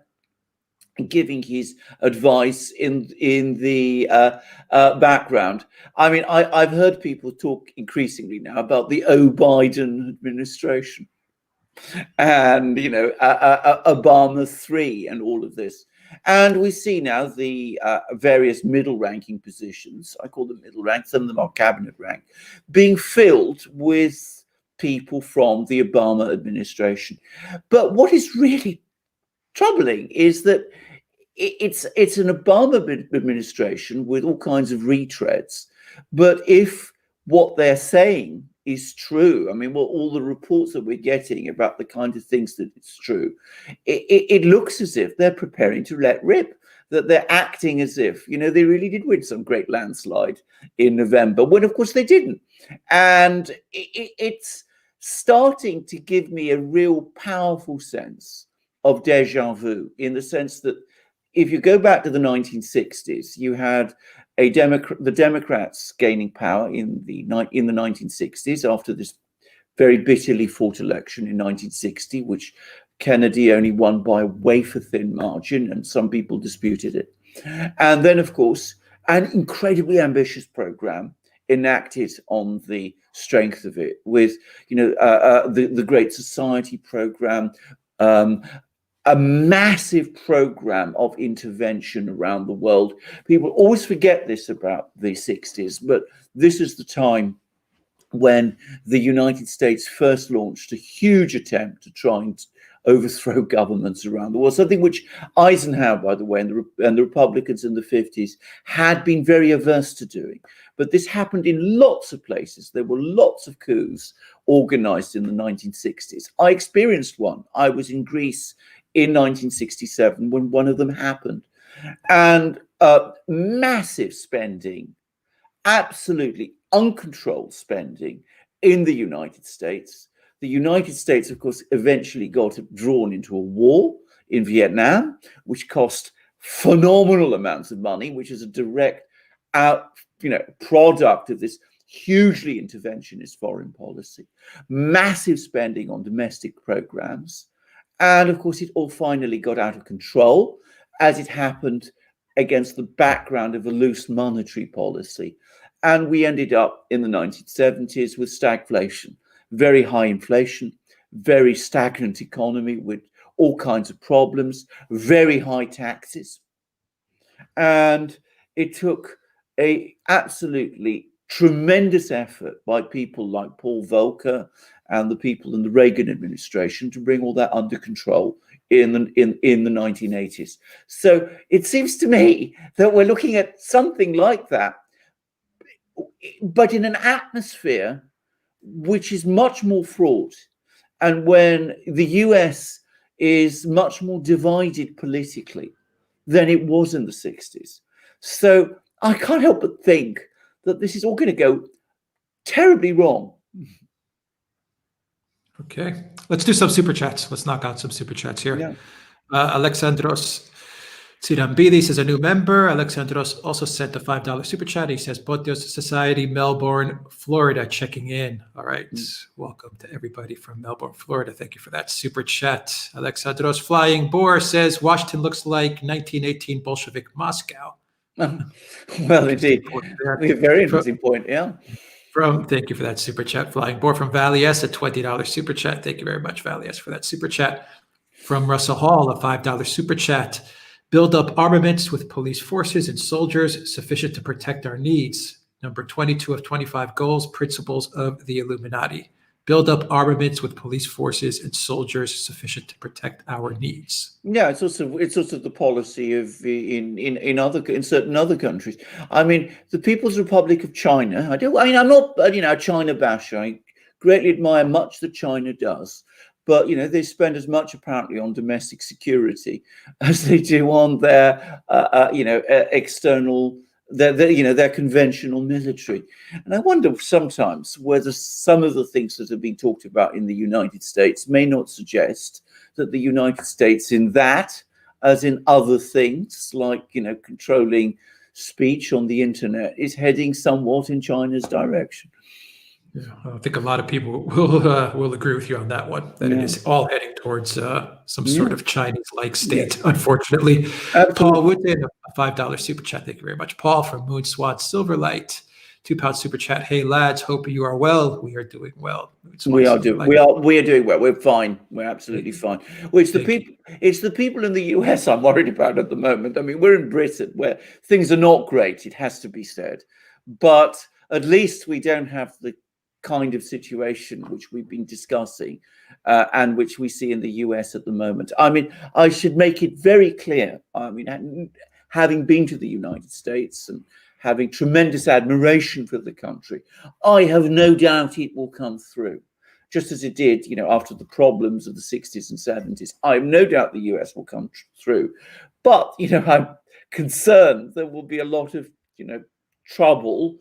giving his advice in the background. I mean, I've heard people talk increasingly now about the Biden administration and, Obama 3 and all of this. And we see now the various middle-ranking positions, I call them middle rank, some of them are cabinet rank, being filled with people from the Obama administration. But what is really troubling is that it's an Obama administration with all kinds of retreads. But if what they're saying is true, I mean, all the reports that we're getting about the kind of things that it's true, it looks as if they're preparing to let rip, that they're acting as if, they really did win some great landslide in November, when of course they didn't. And it's starting to give me a real powerful sense of deja vu, in the sense that if you go back to the 1960s, you had the Democrats gaining power in the 1960s after this very bitterly fought election in 1960, which Kennedy only won by a wafer-thin margin, and some people disputed it. And then, of course, an incredibly ambitious program enacted on the strength of it, with the Great Society program, a massive program of intervention around the world. People always forget this about the 60s, but this is the time when the United States first launched a huge attempt to try and overthrow governments around the world, something which Eisenhower, by the way, and the Republicans in the 50s had been very averse to doing. But this happened in lots of places. There were lots of coups organized in the 1960s. I experienced one. I was in Greece in 1967 when one of them happened. And massive spending, absolutely uncontrolled spending in the United States. The United States, of course, eventually got drawn into a war in Vietnam, which cost phenomenal amounts of money, which is a direct product of this hugely interventionist foreign policy. Massive spending on domestic programs. And of course, it all finally got out of control, as it happened against the background of a loose monetary policy. And we ended up in the 1970s with stagflation, very high inflation, very stagnant economy with all kinds of problems, very high taxes. And it took a absolutely tremendous effort by people like Paul Volcker and the people in the Reagan administration to bring all that under control in the 1980s. So it seems to me that we're looking at something like that, but in an atmosphere which is much more fraught, and when the US is much more divided politically than it was in the 60s. So I can't help but think that this is all going to go terribly wrong. Okay, let's do some super chats. Let's knock out some super chats here. Yeah. Alexandros Tsirambilis is a new member. Alexandros also sent a $5 super chat. He says, Botios Society, Melbourne, Florida, checking in. All right. Welcome to everybody from Melbourne, Florida. Thank you for that super chat. Alexandros Flying Boar says, Washington looks like 1918 Bolshevik Moscow. Well, indeed. A very interesting point, yeah. Thank you for that super chat. Flying Boar from Valley S, a $20 super chat. Thank you very much, Valley S, for that super chat. From Russell Hall, a $5 super chat. Build up armaments with police forces and soldiers sufficient to protect our needs. Number 22 of 25 goals, principles of the Illuminati. Build up armaments with police forces and soldiers sufficient to protect our needs. Yeah, it's also the policy of in certain other countries. I mean, the People's Republic of China. I'm not a China basher. I greatly admire much that China does. But they spend as much apparently on domestic security as they do on their external, their conventional military. And I wonder sometimes whether some of the things that have been talked about in the United States may not suggest that the United States, in that, as in other things like controlling speech on the internet, is heading somewhat in China's direction. Yeah, I think a lot of people will agree with you on that one, that it is all heading towards some sort of Chinese-like state, unfortunately. Absolutely. Paul Wood in a $5 super chat. Thank you very much. Paul from Moon Swat Silverlight, £2 super chat. Hey lads, hope you are well. We are doing well. We are doing well. We're fine. We're absolutely fine. Well, it's the people in the US I'm worried about at the moment. I mean, we're in Britain where things are not great, it has to be said. But at least we don't have the kind of situation which we've been discussing and which we see in the US at the moment. I mean, I should make it very clear. I mean, having been to the United States and having tremendous admiration for the country, I have no doubt it will come through, just as it did, after the problems of the 60s and 70s. I have no doubt the US will come through. But, I'm concerned there will be a lot of, trouble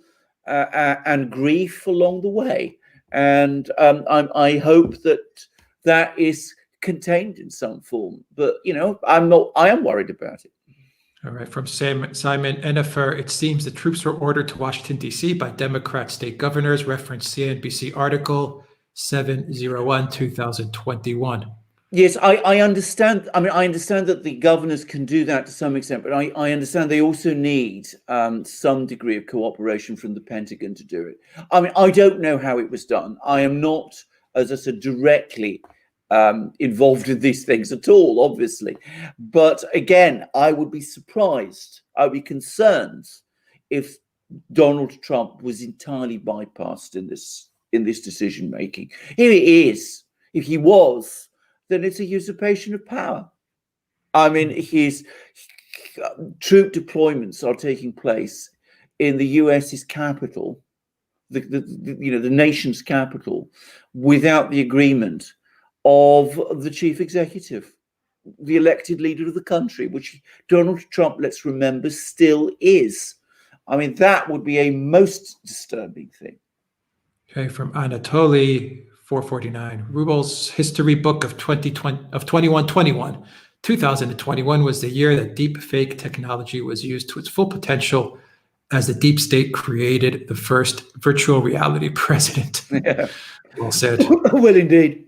and grief along the way, and I hope that is contained in some form. But I am worried about it. All right, from Simon Ennefer, it seems the troops were ordered to Washington D.C. by Democrat state governors. Reference CNBC article 7/01/2021. Yes, I understand. I mean, I understand that the governors can do that to some extent, but I understand they also need some degree of cooperation from the Pentagon to do it. I mean, I don't know how it was done. I am not, as I said, directly involved in these things at all, obviously. But again, I would be surprised, I would be concerned if Donald Trump was entirely bypassed in this decision making. Here it is. If he was, then it's a usurpation of power. I mean, his troop deployments are taking place in the US's capital, the nation's capital, without the agreement of the chief executive, the elected leader of the country, which Donald Trump, let's remember, still is. I mean, that would be a most disturbing thing. Okay, from Anatoly, 449 rubles, history book of 2121. 2021 was the year that deep fake technology was used to its full potential as the deep state created the first virtual reality president. Yeah. Well said. Well, indeed.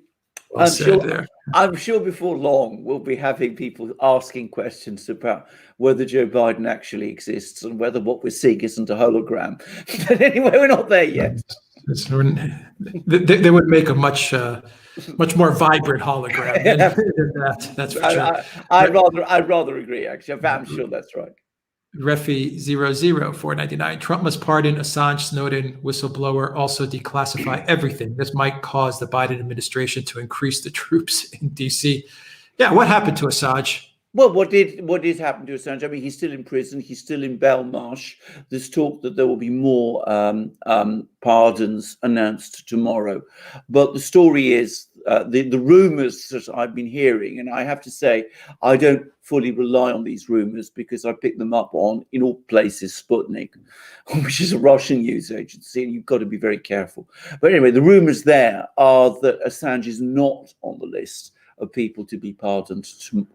Well said there. I'm sure before long we'll be having people asking questions about whether Joe Biden actually exists and whether what we're seeing isn't a hologram. But anyway, we're not there yet. They would make a much more vibrant hologram than that. That's for sure. I'd rather agree. Actually, I'm sure that's right. Refi 00499. Trump must pardon Assange, Snowden, whistleblower, also declassify everything. This might cause the Biden administration to increase the troops in DC. Yeah, what happened to Assange? Well, what did happen to Assange? I mean, he's still in prison. He's still in Belmarsh. There's talk that there will be more pardons announced tomorrow. But the story is the rumors that I've been hearing, and I have to say, I don't fully rely on these rumors because I pick them up on, in all places, Sputnik, which is a Russian news agency, and you've got to be very careful. But anyway, the rumors there are that Assange is not on the list of people to be pardoned,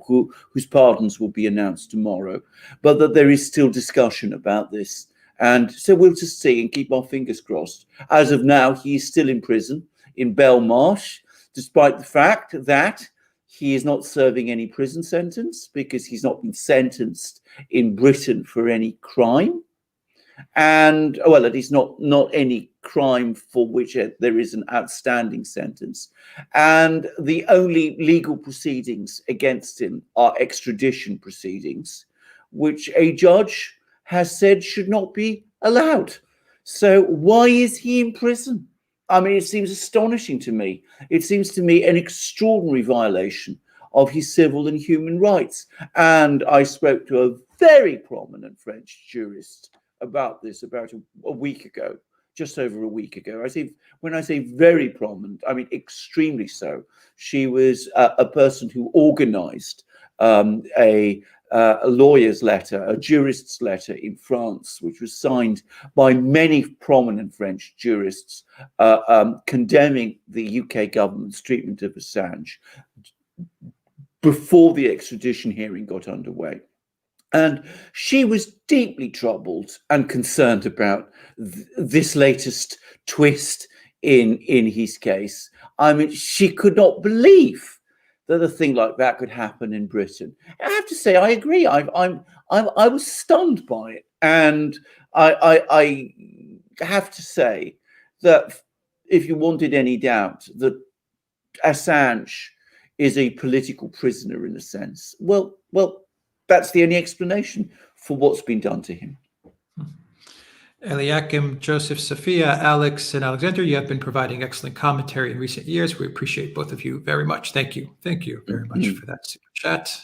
whose pardons will be announced tomorrow, but that there is still discussion about this. And so we'll just see and keep our fingers crossed. As of now, he is still in prison in Belmarsh, despite the fact that he is not serving any prison sentence because he's not been sentenced in Britain for any crime. And, well, at least not any crime for which there is an outstanding sentence. And the only legal proceedings against him are extradition proceedings, which a judge has said should not be allowed. So why is he in prison? I mean, it seems astonishing to me. It seems to me an extraordinary violation of his civil and human rights. And I spoke to a very prominent French jurist about this about a week ago, just over a week ago. When I say very prominent, I mean extremely so. She was a person who organized a lawyer's letter, a jurist's letter in France, which was signed by many prominent French jurists, condemning the UK government's treatment of Assange before the extradition hearing got underway. And she was deeply troubled and concerned about this latest twist in his case. I mean, she could not believe that a thing like that could happen in Britain. I have to say, I agree. I was stunned by it, and I have to say that if you wanted any doubt that Assange is a political prisoner in a sense, well. That's the only explanation for what's been done to him. Eliakim, Joseph, Sophia, Alex, and Alexander, you have been providing excellent commentary in recent years. We appreciate both of you very much. Thank you. Thank you very much for that super chat.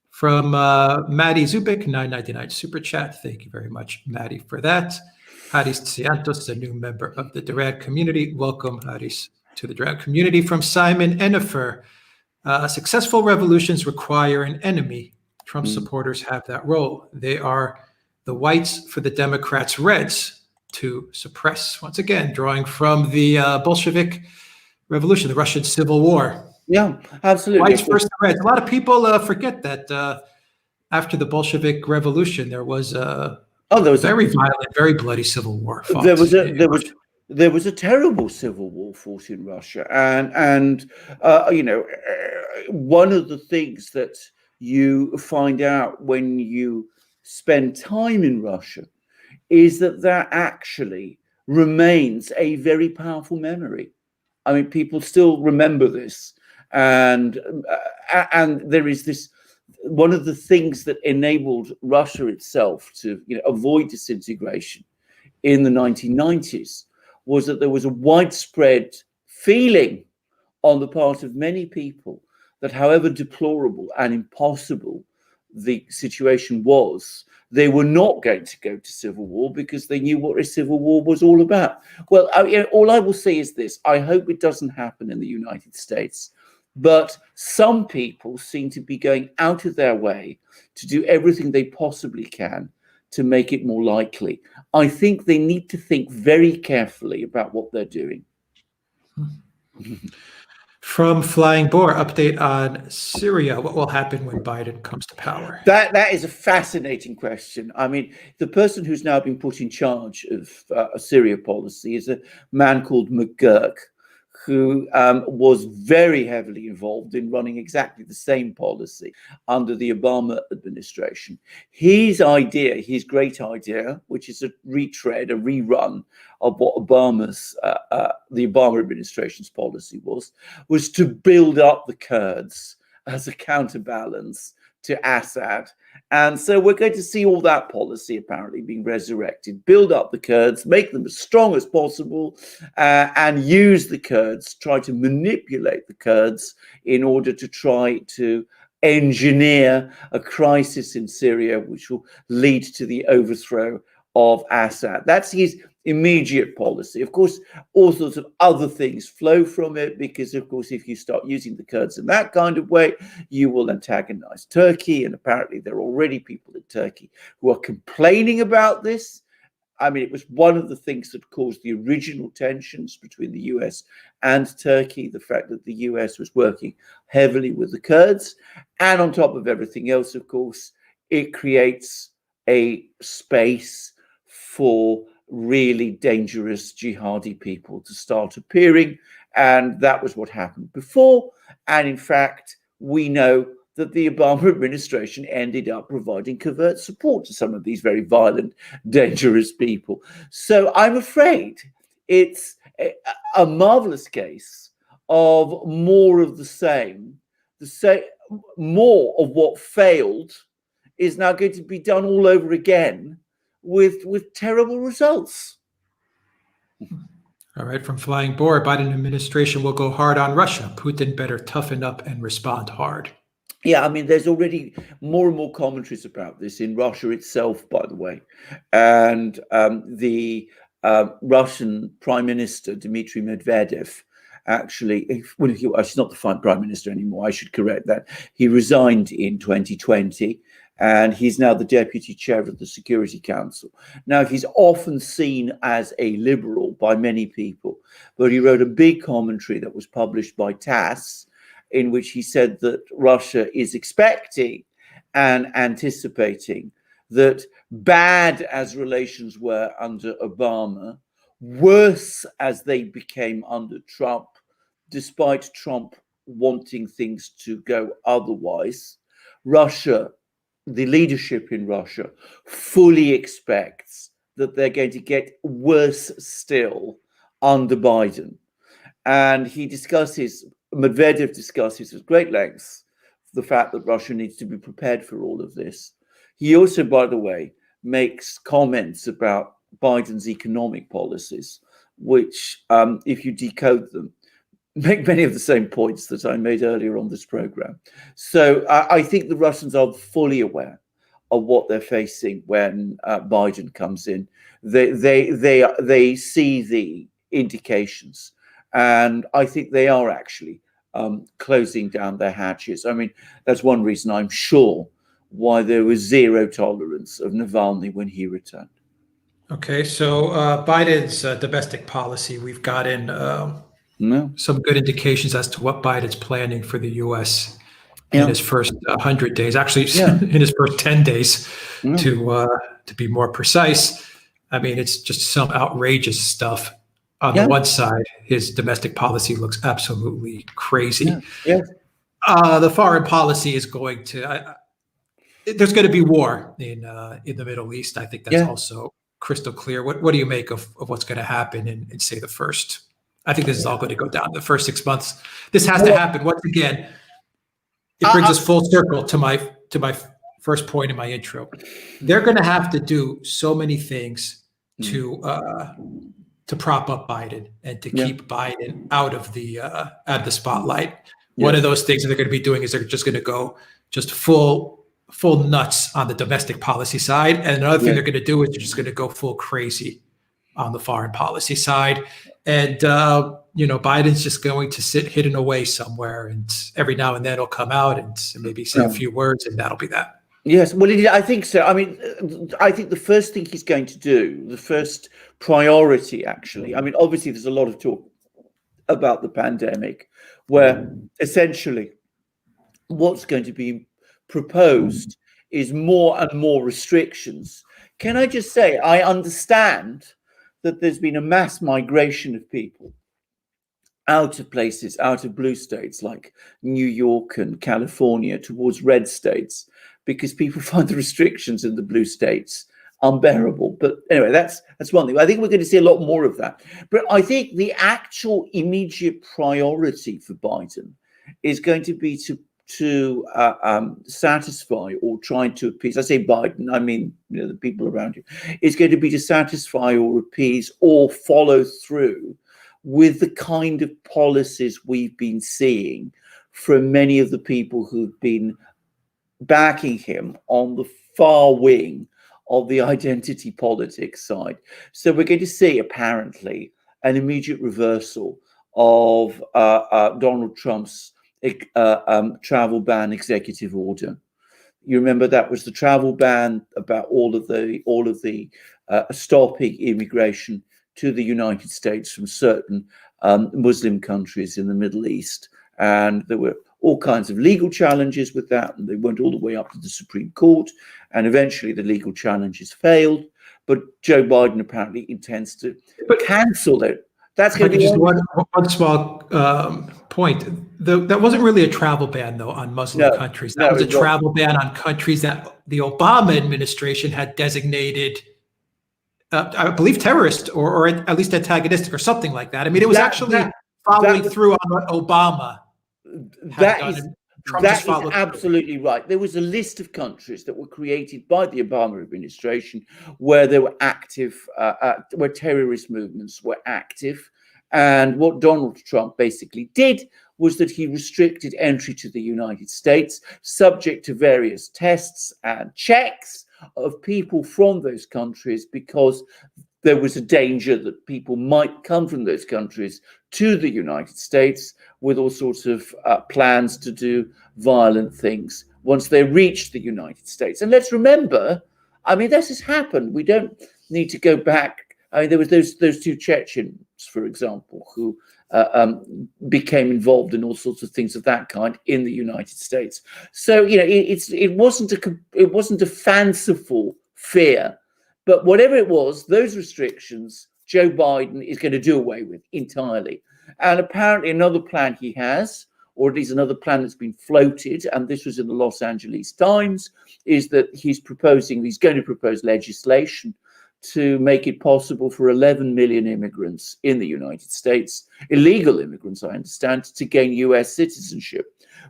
From Maddie Zubik, $9.99 super chat. Thank you very much, Maddie, for that. Haris Tsiantos, a new member of the Duran community. Welcome, Haris, to the Duran community. From Simon Ennifer, successful revolutions require an enemy. Trump supporters have that role. They are the whites for the Democrats' reds to suppress, once again, drawing from the Bolshevik Revolution, the Russian Civil War. Yeah, absolutely. Whites versus reds. A lot of people forget that after the Bolshevik Revolution, there was a very violent, very bloody civil war fought. There was a terrible civil war fought in Russia, and one of the things that you find out when you spend time in Russia is that actually remains a very powerful memory. I mean, people still remember this, and there is this. One of the things that enabled Russia itself to avoid disintegration in the 1990s was that there was a widespread feeling on the part of many people that however deplorable and impossible the situation was, they were not going to go to civil war because they knew what a civil war was all about. Well, all I will say is this. I hope it doesn't happen in the United States, but some people seem to be going out of their way to do everything they possibly can to make it more likely. I think they need to think very carefully about what they're doing. From Flying Boar, update on Syria. What will happen when Biden comes to power? That is a fascinating question. I mean, the person who's now been put in charge of Syria policy is a man called McGurk, who was very heavily involved in running exactly the same policy under the Obama administration. His idea, his great idea, which is a retread, a rerun of what the Obama administration's policy was to build up the Kurds as a counterbalance to Assad. And so we're going to see all that policy apparently being resurrected, build up the Kurds, make them as strong as possible, and use the Kurds, try to manipulate the Kurds in order to try to engineer a crisis in Syria, which will lead to the overthrow of Assad. That's his immediate policy. Of course, all sorts of other things flow from it, because, of course, if you start using the Kurds in that kind of way, you will antagonize Turkey. And apparently there are already people in Turkey who are complaining about this. I mean, it was one of the things that caused the original tensions between the US and Turkey, the fact that the US was working heavily with the Kurds. And on top of everything else, of course, it creates a space for really dangerous jihadi people to start appearing. And that was what happened before. And in fact, we know that the Obama administration ended up providing covert support to some of these very violent, dangerous people. So I'm afraid it's a marvelous case of more of the same. More of what failed is now going to be done all over again with terrible results. All right, from Flying Boar, Biden administration will go hard on Russia. Putin better toughen up and respond hard. Yeah, I mean, there's already more and more commentaries about this in Russia itself, by the way. And the Russian Prime Minister, Dmitry Medvedev, actually, well, he's not the Prime Minister anymore, I should correct that. He resigned in 2020, and he's now the deputy chair of the Security Council. Now, he's often seen as a liberal by many people, but he wrote a big commentary that was published by TASS, in which he said that Russia is expecting and anticipating that, bad as relations were under Obama, worse as they became under Trump, despite Trump wanting things to go otherwise, Russia, the leadership in Russia, fully expects that they're going to get worse still under Biden. And Medvedev discusses at great length the fact that Russia needs to be prepared for all of this. He also, by the way, makes comments about Biden's economic policies, which, if you decode them, make many of the same points that I made earlier on this program. So I think the Russians are fully aware of what they're facing when Biden comes in. They see the indications, and I think they are actually closing down their hatches. I mean, that's one reason I'm sure why there was zero tolerance of Navalny when he returned. Okay, so Biden's domestic policy, we've gotten some good indications as to what Biden's planning for the U.S. in his first 100 days, actually in his first 10 days, to be more precise. I mean, it's just some outrageous stuff. On the one side, his domestic policy looks absolutely crazy. The foreign policy is going to, there's going to be war in the Middle East. I think that's also crystal clear. What do you make of what's going to happen in say the first? I think this is all going to go down the first 6 months. This has to happen once again. It brings us full circle to my first point in my intro. They're going to have to do so many things to prop up Biden and to keep Biden out of the spotlight. One of those things that they're going to be doing is they're just going to go just full nuts on the domestic policy side, and another thing they're going to do is they're just going to go full crazy on the foreign policy side. And Biden's just going to sit hidden away somewhere, and every now and then he'll come out and maybe say a few words, and that'll be that. Yes, well, I think so. I mean, I think the first thing he's going to do, the first priority, actually, I mean, obviously there's a lot of talk about the pandemic, where essentially what's going to be proposed is more and more restrictions. Can I just say, I understand that there's been a mass migration of people out of places, out of blue states like New York and California towards red states, because people find the restrictions in the blue states unbearable. But anyway, that's one thing. I think we're going to see a lot more of that. But I think the actual immediate priority for Biden is going to be to satisfy or try to appease. I say Biden, I mean, you know, the people around you. It's going to be to satisfy or appease or follow through with the kind of policies we've been seeing from many of the people who've been backing him on the far wing of the identity politics side. So we're going to see, apparently, an immediate reversal of Donald Trump's travel ban executive order. You remember that was the travel ban about all of the stopping immigration to the United States from certain Muslim countries in the Middle East, and there were all kinds of legal challenges with that, and they went all the way up to the Supreme Court, and eventually the legal challenges failed. But Joe Biden apparently intends to cancel it. That's going to be just one small point. That wasn't really a travel ban, though, on Muslim countries. That was a travel ban on countries that the Obama administration had designated, I believe, terrorist or at least antagonistic or something like that. I mean, it was actually following through on what Obama had done. That is absolutely right. There was a list of countries that were created by the Obama administration where there were active, where terrorist movements were active. And what Donald Trump basically did was that he restricted entry to the United States, subject to various tests and checks of people from those countries, because there was a danger that people might come from those countries to the United States with all sorts of plans to do violent things once they reached the United States. And let's remember, I mean, this has happened. We don't need to go back. I mean, there was those two Chechens, for example, who became involved in all sorts of things of that kind in the United States. So, you know, it wasn't a fanciful fear, but whatever it was, those restrictions, Joe Biden is going to do away with entirely. And apparently another plan he has, or at least another plan that's been floated, and this was in the Los Angeles Times, is that he's going to propose legislation to make it possible for 11 million immigrants in the United States, illegal immigrants, I understand, to gain US citizenship,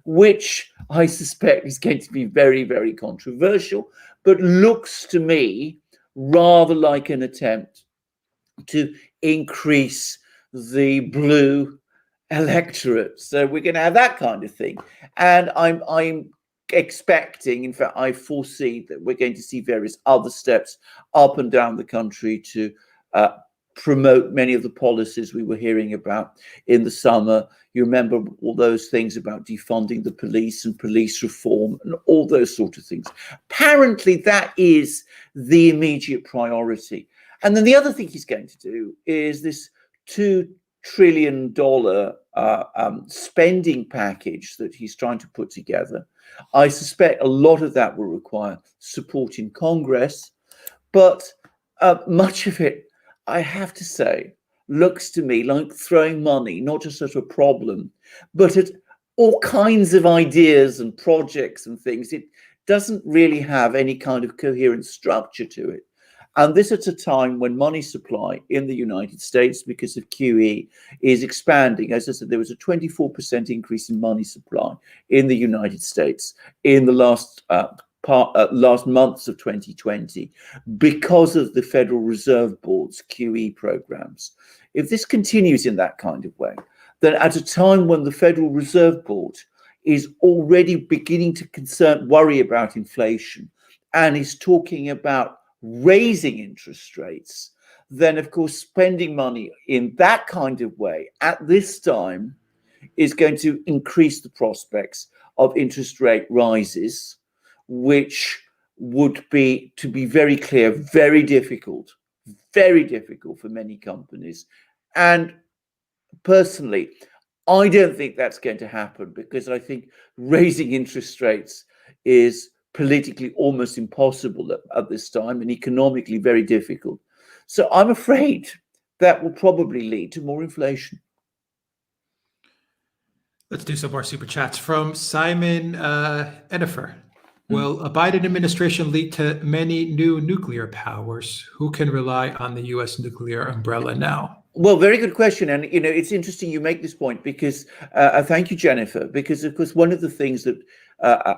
which I suspect is going to be very, very controversial, but looks to me rather like an attempt to increase the blue electorate. So we're going to have that kind of thing. And I'm expecting, in fact, I foresee that we're going to see various other steps up and down the country to promote many of the policies we were hearing about in the summer. You remember all those things about defunding the police and police reform and all those sort of things. Apparently, that is the immediate priority. And then the other thing he's going to do is this $2 trillion spending package that he's trying to put together. I suspect a lot of that will require support in Congress, but much of it, I have to say, looks to me like throwing money, not just at a problem, but at all kinds of ideas and projects and things. It doesn't really have any kind of coherent structure to it. And this at a time when money supply in the United States, because of QE, is expanding. As I said, there was a 24% increase in money supply in the United States in the last months of 2020 because of the Federal Reserve Board's QE programs. If this continues in that kind of way, then at a time when the Federal Reserve Board is already beginning to worry about inflation and is talking about raising interest rates, then of course spending money in that kind of way at this time is going to increase the prospects of interest rate rises, which would be, to be very clear, very difficult for many companies. And personally, I don't think that's going to happen, because I think raising interest rates is politically almost impossible at this time and economically very difficult. So I'm afraid that will probably lead to more inflation. Let's do some more super chats from Simon Ennifer. Will a Biden administration lead to many new nuclear powers? Who can rely on the U.S. nuclear umbrella now? Well, very good question. And, it's interesting you make this point because thank you, Jennifer, because, of course, one of the things that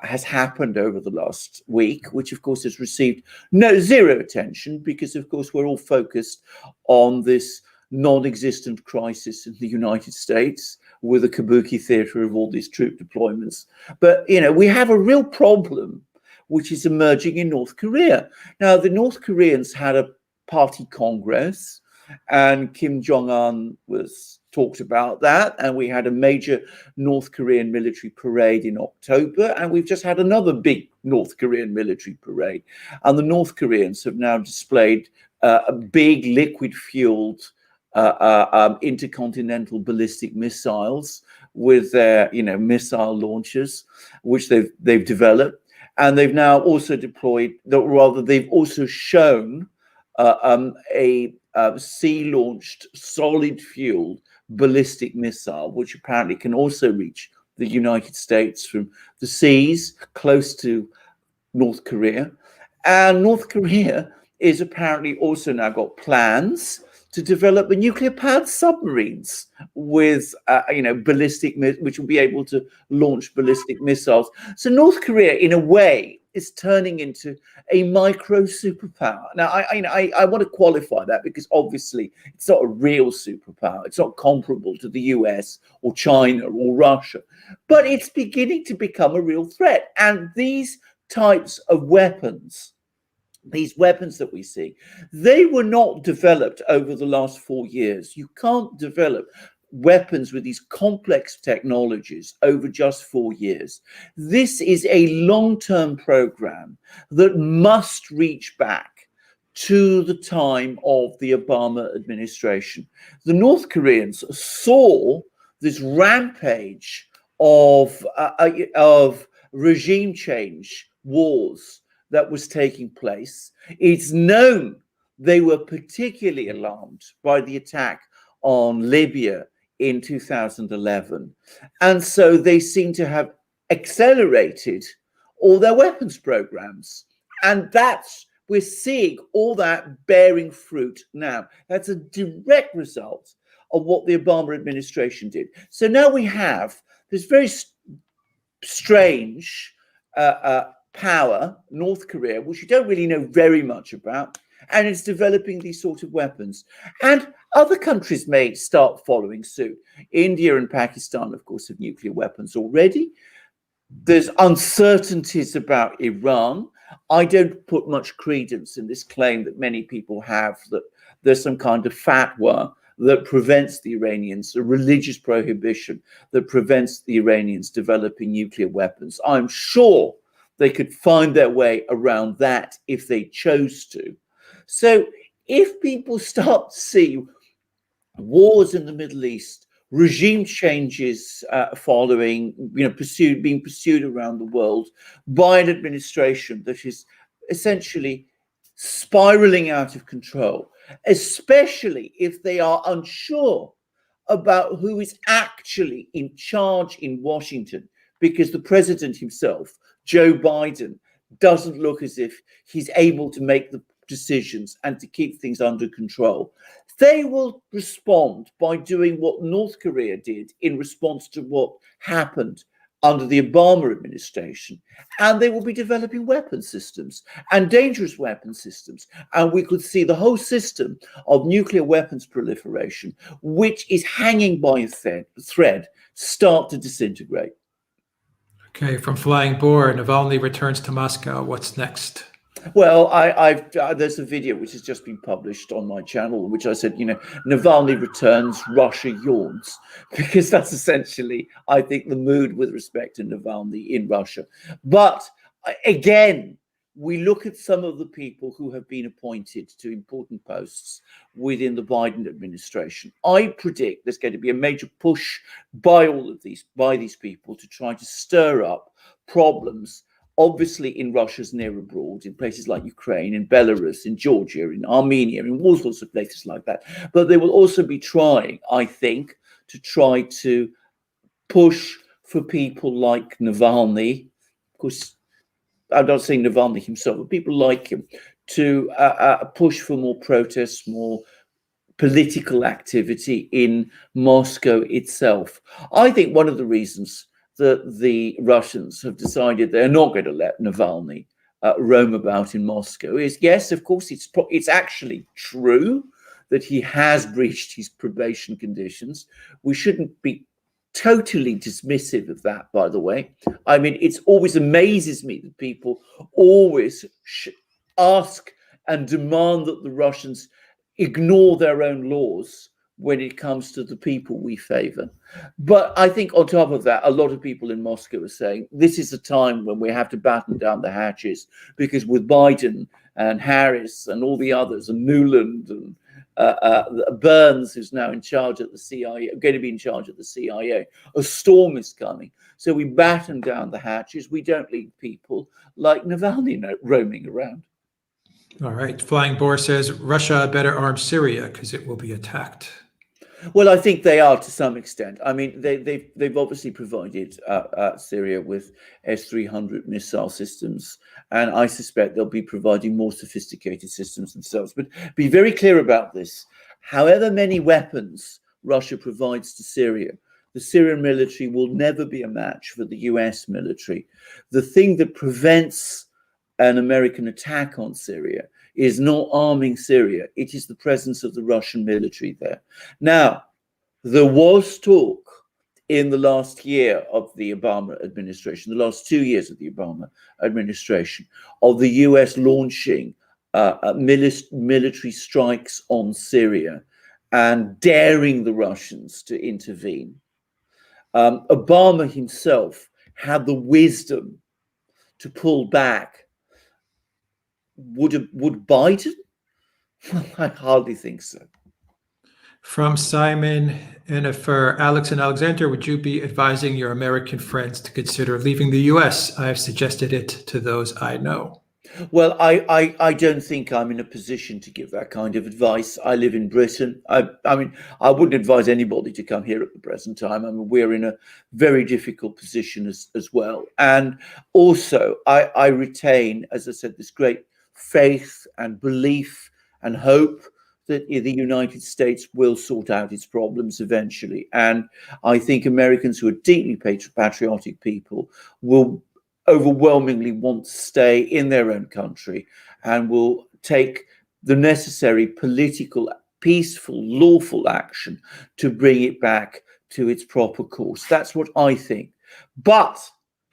has happened over the last week, which, of course, has received zero attention because, of course, we're all focused on this non-existent crisis in the United States with the Kabuki theater of all these troop deployments. But, we have a real problem which is emerging in North Korea. Now, the North Koreans had a party congress, and Kim Jong-un was talked about that. And we had a major North Korean military parade in October. And we've just had another big North Korean military parade. And the North Koreans have now displayed a big liquid-fueled intercontinental ballistic missiles with their, missile launchers, which they've developed. And they've now also deployed, they've also shown a sea-launched, solid-fueled ballistic missile, which apparently can also reach the United States from the seas close to North Korea. And North Korea is apparently also now got plans to develop the nuclear-powered submarines with, ballistic, which will be able to launch ballistic missiles. So North Korea, in a way, is turning into a micro superpower. Now, I want to qualify that because obviously it's not a real superpower. It's not comparable to the US or China or Russia, but it's beginning to become a real threat. And these types of weapons, these weapons that we see, they were not developed over the last 4 years. You can't develop weapons with these complex technologies over just 4 years. This is a long-term program that must reach back to the time of the Obama administration. The North Koreans saw this rampage of regime change wars that was taking place. It's known they were particularly alarmed by the attack on Libya in 2011. And so they seem to have accelerated all their weapons programs. And we're seeing all that bearing fruit now. That's a direct result of what the Obama administration did. So now we have this very strange power, North Korea, which you don't really know very much about, and it's developing these sort of weapons. And other countries may start following suit. India and Pakistan, of course, have nuclear weapons already. There's uncertainties about Iran. I don't put much credence in this claim that many people have that there's some kind of fatwa that prevents the Iranians, a religious prohibition that prevents the Iranians developing nuclear weapons. I'm sure they could find their way around that if they chose to. So if people start to see wars in the Middle East, regime changes following, being pursued around the world by an administration that is essentially spiraling out of control, especially if they are unsure about who is actually in charge in Washington, because the president himself, Joe Biden, doesn't look as if he's able to make the decisions and to keep things under control. They will respond by doing what North Korea did in response to what happened under the Obama administration, and they will be developing weapon systems and dangerous weapon systems. And we could see the whole system of nuclear weapons proliferation, which is hanging by a thread, start to disintegrate. Okay, from Flying Boar, Navalny returns to Moscow. What's next? Well, there's a video which has just been published on my channel, in which I said, Navalny returns, Russia yawns, because that's essentially, I think, the mood with respect to Navalny in Russia. But again, we look at some of the people who have been appointed to important posts within the Biden administration. I predict there's going to be a major push by these people to try to stir up problems, obviously in Russia's near abroad, in places like Ukraine, in Belarus, in Georgia, in Armenia, in all sorts of places like that. But they will also be trying, I think, to push for people like Navalny, of course, I'm not saying Navalny himself, but people like him, to push for more protests, more political activity in Moscow itself. I think one of the reasons that the Russians have decided they're not going to let Navalny roam about in Moscow is, yes, of course, it's actually true that he has breached his probation conditions. We shouldn't be totally dismissive of that, by the way. I mean, it always amazes me that people always ask and demand that the Russians ignore their own laws when it comes to the people we favor. But I think on top of that, a lot of people in Moscow are saying this is a time when we have to batten down the hatches, because with Biden and Harris and all the others, and Nuland and Burns, who's now in charge at the CIA, going to be in charge at the CIA, a storm is coming. So we batten down the hatches. We don't leave people like Navalny roaming around. All right. Flying Boar says Russia better arm Syria because it will be attacked. Well, I think they are to some extent. I mean, they've obviously provided Syria with S-300 missile systems, and I suspect they'll be providing more sophisticated systems themselves. But be very clear about this. However many weapons Russia provides to Syria, the Syrian military will never be a match for the US military. The thing that prevents an American attack on Syria is not arming Syria. It is the presence of the Russian military there. Now, there was talk in the last year of the Obama administration, the last 2 years of the Obama administration, of the US launching military strikes on Syria and daring the Russians to intervene. Obama himself had the wisdom to pull back. Would Biden? Well, I hardly think so. From Simon, and for Alex and Alexander, would you be advising your American friends to consider leaving the US? I've suggested it to those I know. Well, I don't think I'm in a position to give that kind of advice. I live in Britain. I mean, I wouldn't advise anybody to come here at the present time. I mean, we're in a very difficult position as well. And also, I retain, as I said, this great faith and belief and hope that the United States will sort out its problems eventually. And I think Americans who are deeply patriotic people will overwhelmingly want to stay in their own country and will take the necessary political, peaceful, lawful action to bring it back to its proper course. That's what I think. But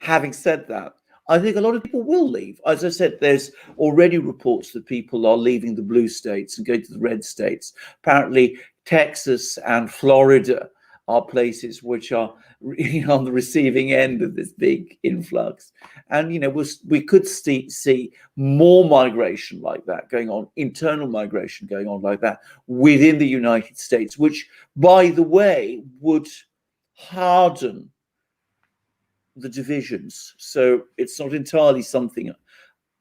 having said that, I think a lot of people will leave. As I said, there's already reports that people are leaving the blue states and going to the red states. Apparently, Texas and Florida are places which are on the receiving end of this big influx. And, we could see more migration like that going on, internal migration going on like that within the United States, which, by the way, would harden the divisions. So it's not entirely something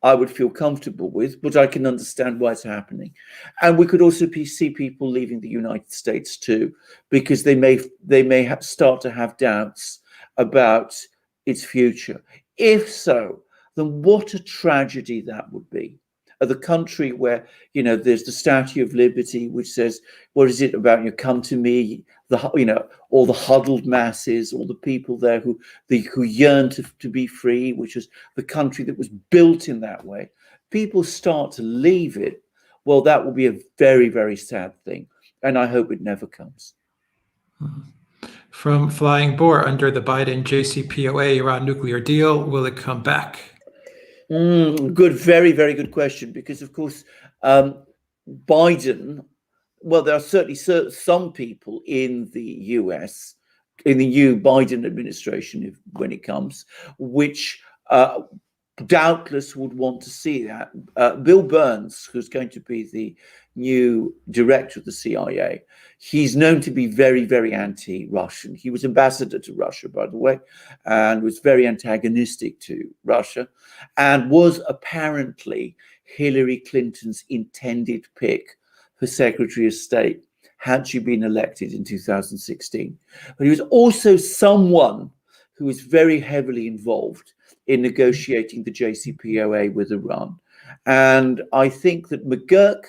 I would feel comfortable with, but I can understand why it's happening. And we could also see people leaving the United States too, because they may start to have doubts about its future. If so, then what a tragedy that would be. The country where, there's the Statue of Liberty, which says, what is it about, come to me, all the huddled masses, all the people there who yearn to be free, which is the country that was built in that way. People start to leave it. Well, that will be a very, very sad thing. And I hope it never comes. From Flying Boar, under the Biden JCPOA Iran nuclear deal, will it come back? Good, very, very good question. Because, of course, Biden, well, there are certainly some people in the US, in the new Biden administration, when it comes, which doubtless would want to see that. Bill Burns, who's going to be the new director of the CIA, he's known to be very, very anti-Russian. He was ambassador to Russia, by the way, and was very antagonistic to Russia, and was apparently Hillary Clinton's intended pick for Secretary of State. had she been elected in 2016. But he was also someone who was very heavily involved in negotiating the JCPOA with Iran. And I think that McGurk,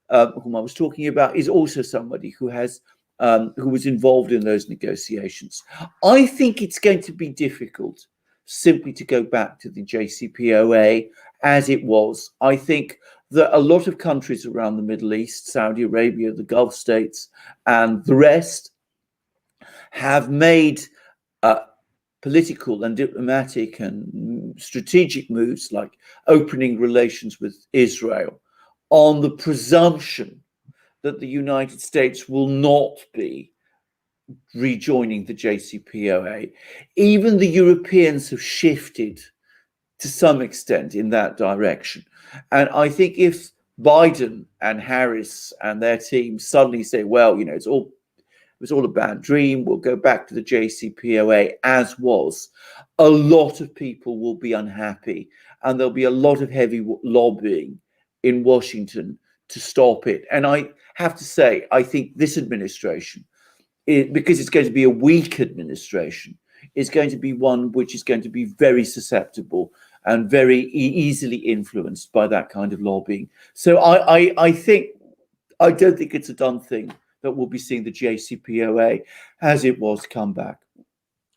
whom I was talking about, is also somebody who was involved in those negotiations. I think it's going to be difficult simply to go back to the JCPOA as it was. I think that a lot of countries around the Middle East, Saudi Arabia, the Gulf states, and the rest have made political and diplomatic and strategic moves like opening relations with Israel on the presumption that the United States will not be rejoining the JCPOA. Even the Europeans have shifted to some extent in that direction. And I think if Biden and Harris and their team suddenly say, well, you know, it was all a bad dream, we'll go back to the JCPOA as was, a lot of people will be unhappy, and there'll be a lot of heavy lobbying in Washington to stop it. And I have to say, I think this administration, because it's going to be a weak administration, is going to be one which is going to be very susceptible and very easily influenced by that kind of lobbying. So I don't think it's a done thing that we'll be seeing the JCPOA as it was come back.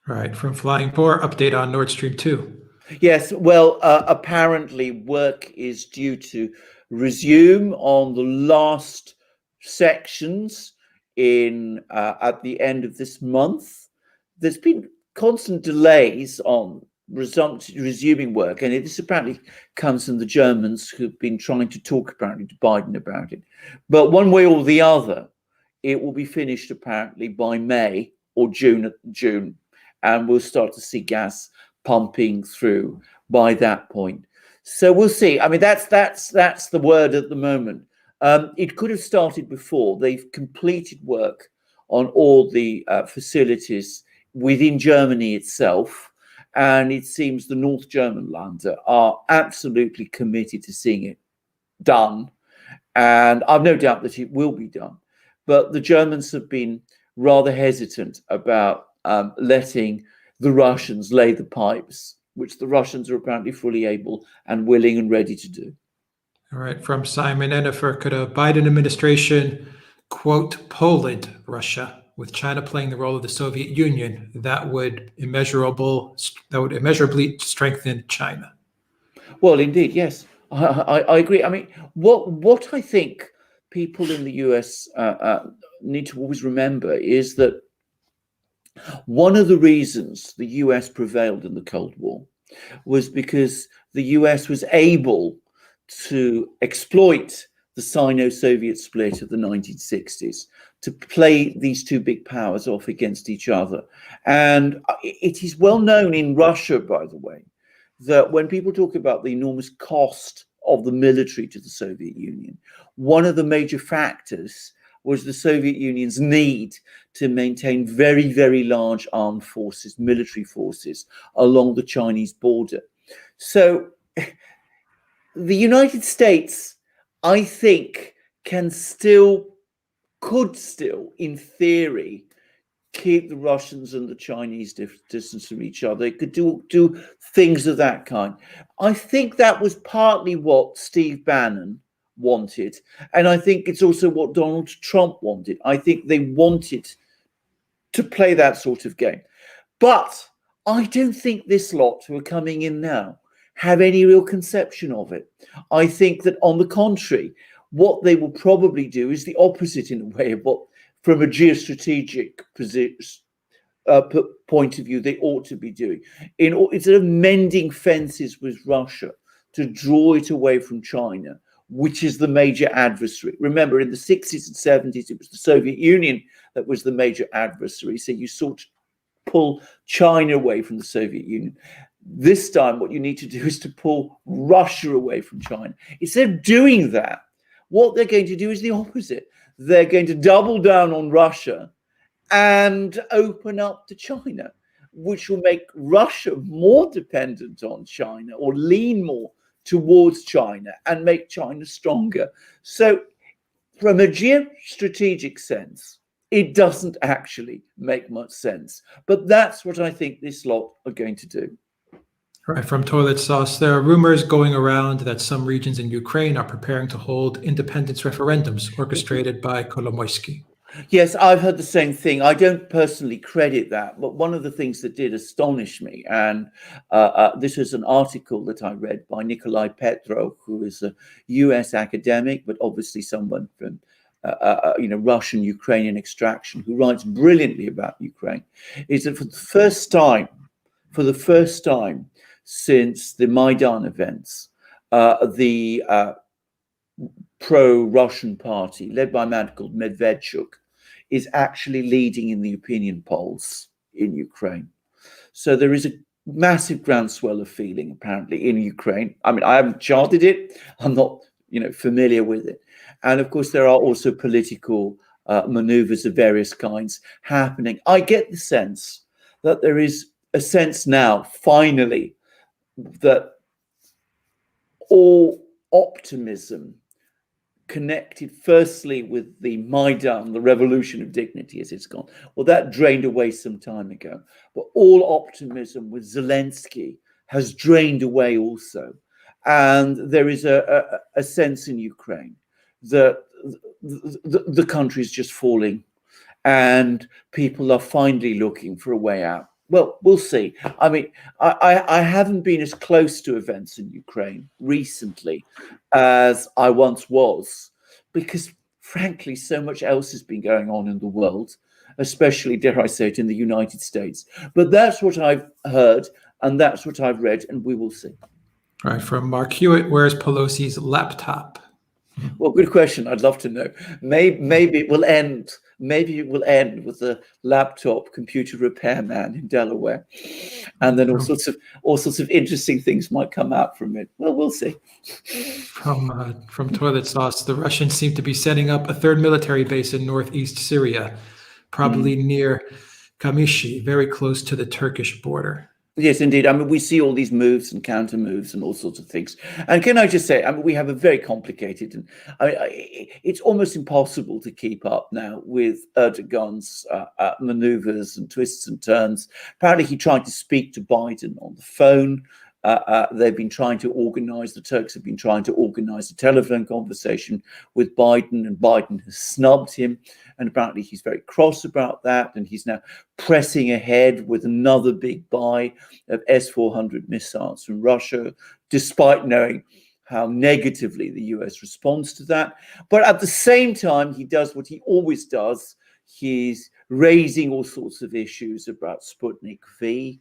Right. From Flying Boar, update on Nord Stream 2. Yes, well, apparently work is due to resume on the last sections at the end of this month. There's been constant delays on resuming work, and this apparently comes from the Germans, who've been trying to talk apparently to Biden about it. But one way or the other, it will be finished apparently by May or June, and we'll start to see gas pumping through by that point. So we'll see. I mean, that's the word at the moment. It could have started before. They've completed work on all the facilities within Germany itself, and it seems the North German Länder are absolutely committed to seeing it done, and I've no doubt that it will be done. But the Germans have been rather hesitant about letting the Russians lay the pipes, which the Russians are apparently fully able and willing and ready to do. All right. From Simon Ennifer, could a Biden administration quote Poland Russia, with China playing the role of the Soviet Union, that would immeasurably strengthen China? Well, indeed, yes, I agree. I mean, what I think people in the US need to always remember is that one of the reasons the US prevailed in the Cold War was because the US was able to exploit the Sino-Soviet split of the 1960s to play these two big powers off against each other. And it is well known in Russia, by the way, that when people talk about the enormous cost of the military to the Soviet Union, one of the major factors was the Soviet Union's need to maintain very, very large armed forces, military forces, along the Chinese border. So the United States, I think, could still, in theory, keep the Russians and the Chinese distance from each other. It could do things of that kind. I think that was partly what Steve Bannon wanted, and I think it's also what Donald Trump wanted. I think they wanted to play that sort of game. But I don't think this lot who are coming in now have any real conception of it. I think that, on the contrary, what they will probably do is the opposite in a way of what, from a geostrategic point of view, they ought to be doing. Instead of mending fences with Russia to draw it away from China, which is the major adversary. Remember, in the 60s and 70s, it was the Soviet Union that was the major adversary. So you sought to pull China away from the Soviet Union. This time, what you need to do is to pull Russia away from China. Instead of doing that, what they're going to do is the opposite. They're going to double down on Russia and open up to China, which will make Russia more dependent on China, or lean more towards China, and make China stronger. So from a geostrategic sense, it doesn't actually make much sense. But that's what I think this lot are going to do. Right, from Toilet Sauce, there are rumors going around that some regions in Ukraine are preparing to hold independence referendums orchestrated by Kolomoisky. Yes, I've heard the same thing. I don't personally credit that, but one of the things that did astonish me, and this is an article that I read by Nikolai Petrov, who is a US academic, but obviously someone from Russian Ukrainian extraction, who writes brilliantly about Ukraine, is that for the first time since the Maidan events, the pro-Russian party, led by a man called Medvedchuk, is actually leading in the opinion polls in Ukraine. So there is a massive groundswell of feeling apparently in Ukraine. I mean, I haven't charted it. I'm not, familiar with it. And of course, there are also political maneuvers of various kinds happening. I get the sense that there is a sense now, finally, that all optimism connected firstly with the Maidan, the revolution of dignity as it's gone. Well, that drained away some time ago. But all optimism with Zelensky has drained away also. And there is a sense in Ukraine that the country is just falling and people are finally looking for a way out. Well, we'll see. I mean, I haven't been as close to events in Ukraine recently as I once was, because frankly, so much else has been going on in the world, especially, dare I say it, in the United States. But that's what I've heard, and that's what I've read, and we will see. All right, from Mark Hewitt, where's Pelosi's laptop? Well, good question. I'd love to know. Maybe it will end. Maybe it will end with a laptop computer repairman in Delaware, and then all sorts of interesting things might come out from it. Well, we'll see. From Toilet Sauce, the Russians seem to be setting up a third military base in northeast Syria, probably near Kamishi, very close to the Turkish border. Yes, indeed. I mean, we see all these moves and counter moves and all sorts of things. And can I just say, I mean, we have a very complicated, and it's almost impossible to keep up now with Erdogan's maneuvers and twists and turns. Apparently, he tried to speak to Biden on the phone. They've been trying to organize, the Turks have been trying to organize a telephone conversation with Biden, and Biden has snubbed him. And apparently he's very cross about that. And he's now pressing ahead with another big buy of S-400 missiles from Russia, despite knowing how negatively the US responds to that. But at the same time, he does what he always does. He's raising all sorts of issues about Sputnik V.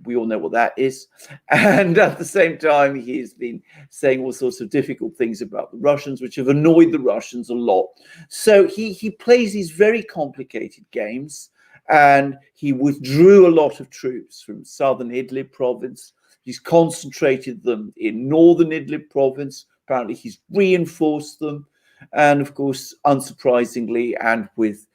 We all know what that is. And at the same time, he's been saying all sorts of difficult things about the Russians, which have annoyed the Russians a lot. So he plays these very complicated games, and he withdrew a lot of troops from southern Idlib province. He's concentrated them in northern Idlib province. Apparently, he's reinforced them. And of course, unsurprisingly, and with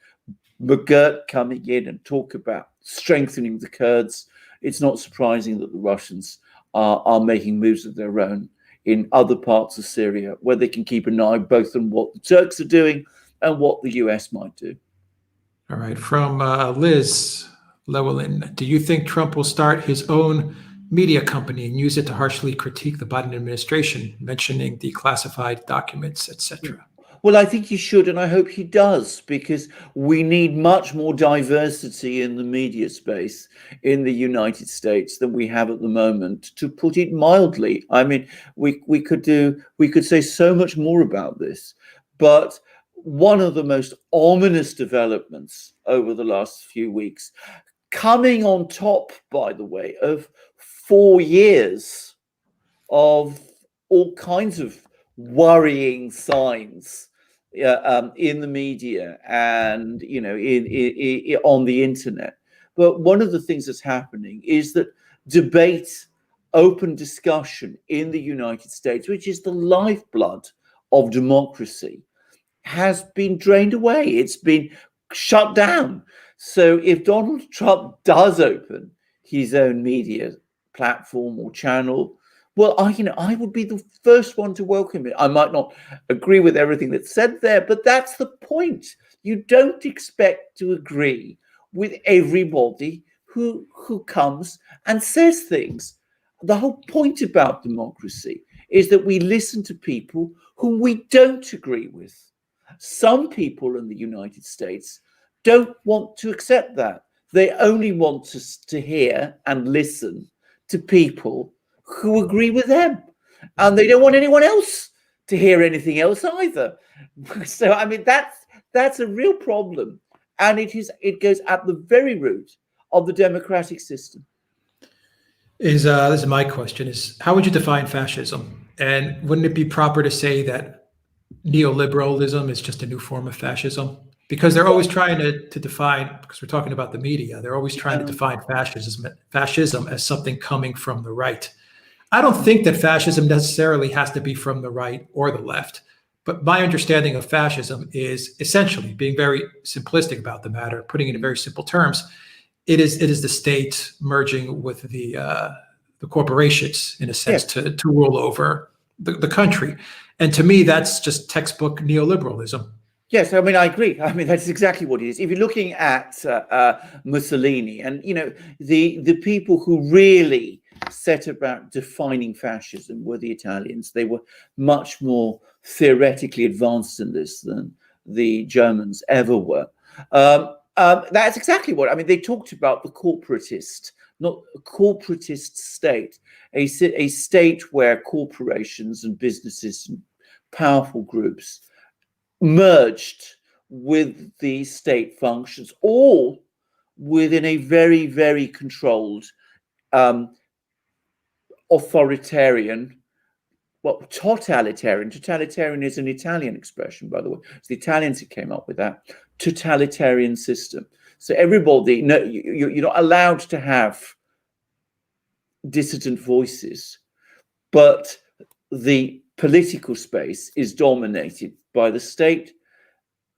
McGirt coming in and talk about strengthening the Kurds, it's not surprising that the Russians are making moves of their own in other parts of Syria, where they can keep an eye both on what the Turks are doing and what the US might do. All right, from Liz Llewellyn, do you think Trump will start his own media company and use it to harshly critique the Biden administration, mentioning declassified documents, etc.? Well, I think he should, and I hope he does, because we need much more diversity in the media space in the United States than we have at the moment, to put it mildly. I mean, we could say so much more about this, but one of the most ominous developments over the last few weeks, coming on top, by the way, of 4 years of all kinds of worrying signs in the media and on the internet. But one of the things that's happening is that debate, open discussion in the United States, which is the lifeblood of democracy, has been drained away. It's been shut down. So if Donald Trump does open his own media platform or channel, Well, I would be the first one to welcome it. I might not agree with everything that's said there, but that's the point. You don't expect to agree with everybody who comes and says things. The whole point about democracy is that we listen to people whom we don't agree with. Some people in the United States don't want to accept that. They only want to hear and listen to people who agree with them, and they don't want anyone else to hear anything else either. So I mean that's a real problem, and it goes at the very root of the democratic system. This is my question: is how would you define fascism? And wouldn't it be proper to say that neoliberalism is just a new form of fascism? Because they're always trying to define, because we're talking about the media, they're always trying to define fascism as something coming from the right. I don't think that fascism necessarily has to be from the right or the left, but my understanding of fascism is essentially, being very simplistic about the matter, putting it in very simple terms, it is the state merging with the corporations, in a sense, to rule over the country. And to me, that's just textbook neoliberalism. Yes, I mean, I agree. I mean, that's exactly what it is. If you're looking at Mussolini, and the people who really set about defining fascism were the Italians. They were much more theoretically advanced in this than the Germans ever were. That's exactly what I mean. They talked about the corporatist, not a corporatist state, a state where corporations and businesses and powerful groups merged with the state functions, all within a very, very controlled, authoritarian, well, totalitarian. Totalitarian is an Italian expression, by the way. It's the Italians who came up with that totalitarian system. So everybody, no, you're not allowed to have dissident voices, but the political space is dominated by the state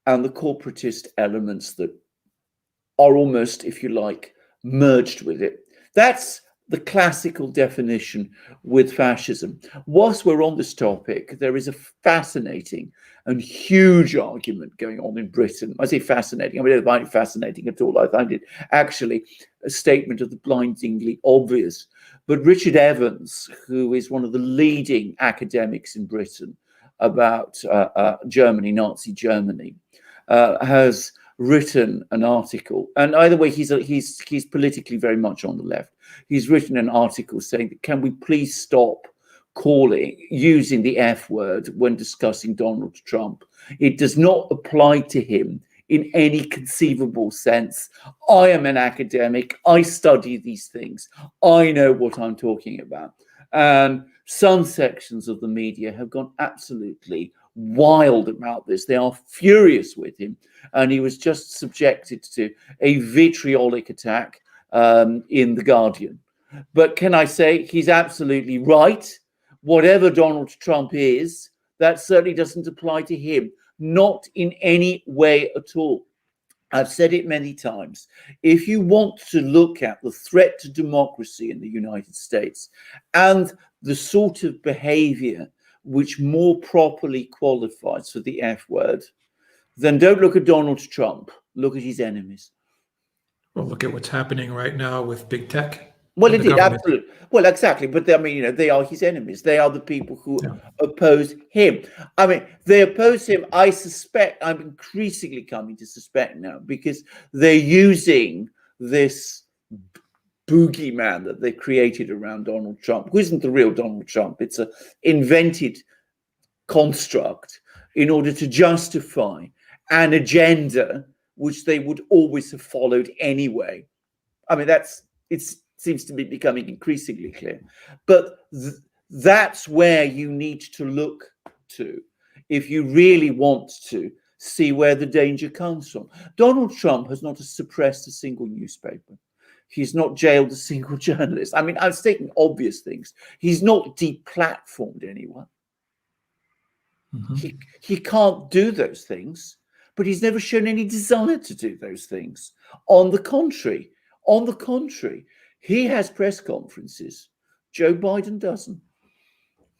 and the corporatist elements that are almost, if you like, merged with it. That's the classical definition with fascism. Whilst we're on this topic, there is a fascinating and huge argument going on in Britain. I say fascinating, I mean, I don't find it fascinating at all. I find it actually a statement of the blindingly obvious. But Richard Evans, who is one of the leading academics in Britain about Germany, Nazi Germany, has written an article, and either way, he's politically very much on the left. He's written an article saying that, can we please stop using the F word when discussing Donald Trump? It does not apply to him in any conceivable sense. I am an academic. I study these things. I know what I'm talking about. And some sections of the media have gone absolutely wild about this. They are furious with him. And he was just subjected to a vitriolic attack in The Guardian. But can I say he's absolutely right? Whatever Donald Trump is, that certainly doesn't apply to him. Not in any way at all. I've said it many times. If you want to look at the threat to democracy in the United States and the sort of behavior which more properly qualifies for the F word, then don't look at Donald Trump. Look at his enemies. Well, look at what's happening right now with big tech. Well, indeed, absolutely. Well, exactly. But I mean, they are his enemies. They are the people who oppose him. I mean, they oppose him. I suspect, I'm increasingly coming to suspect now, because they're using this boogeyman that they created around Donald Trump, who isn't the real Donald Trump. It's an invented construct in order to justify an agenda which they would always have followed anyway. I mean, it seems to be becoming increasingly clear. But that's where you need to look to if you really want to see where the danger comes from. Donald Trump has not suppressed a single newspaper. He's not jailed a single journalist. I mean, I'm stating obvious things. He's not deplatformed anyone. Mm-hmm. He can't do those things, but he's never shown any desire to do those things. On the contrary, he has press conferences. Joe Biden doesn't.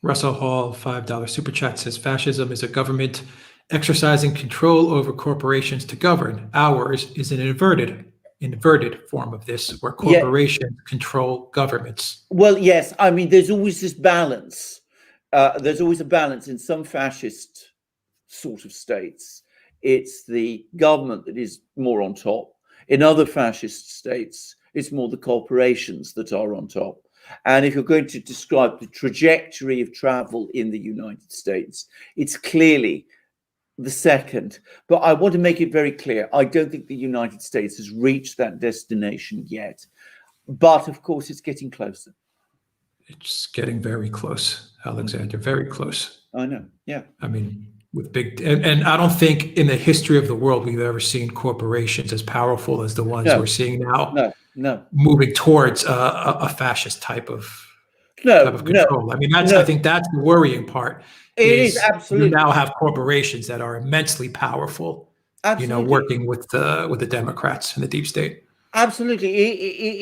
Russell Hall, $5 super chat, says fascism is a government exercising control over corporations to govern. Ours is an inverted form of this, where corporations control governments. Well, yes. I mean, there's always this balance. There's always a balance in some fascist sort of states. It's the government that is more on top. In other fascist states, it's more the corporations that are on top. And if you're going to describe the trajectory of travel in the United States, it's clearly the second. But I want to make it very clear, I don't think the United States has reached that destination yet. But of course, it's getting closer. It's getting very close, Alexander, very close. I know, yeah. I mean, with and I don't think in the history of the world we've ever seen corporations as powerful as the ones we're seeing now. No. Moving towards a fascist type of control. I mean, I think that's the worrying part. It is absolutely. You now have corporations that are immensely powerful. Absolutely. Working with the Democrats and the deep state. Absolutely.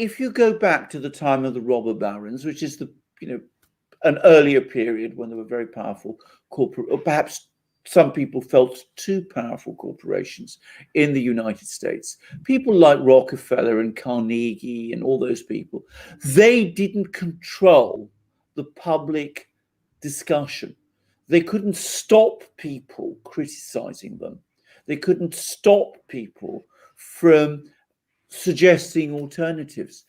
If you go back to the time of the robber barons, which is an earlier period when there were very powerful corporate, or perhaps some people felt too powerful corporations in the United States. People like Rockefeller and Carnegie and all those people, they didn't control the public discussion. They couldn't stop people criticizing them. They couldn't stop people from suggesting alternatives.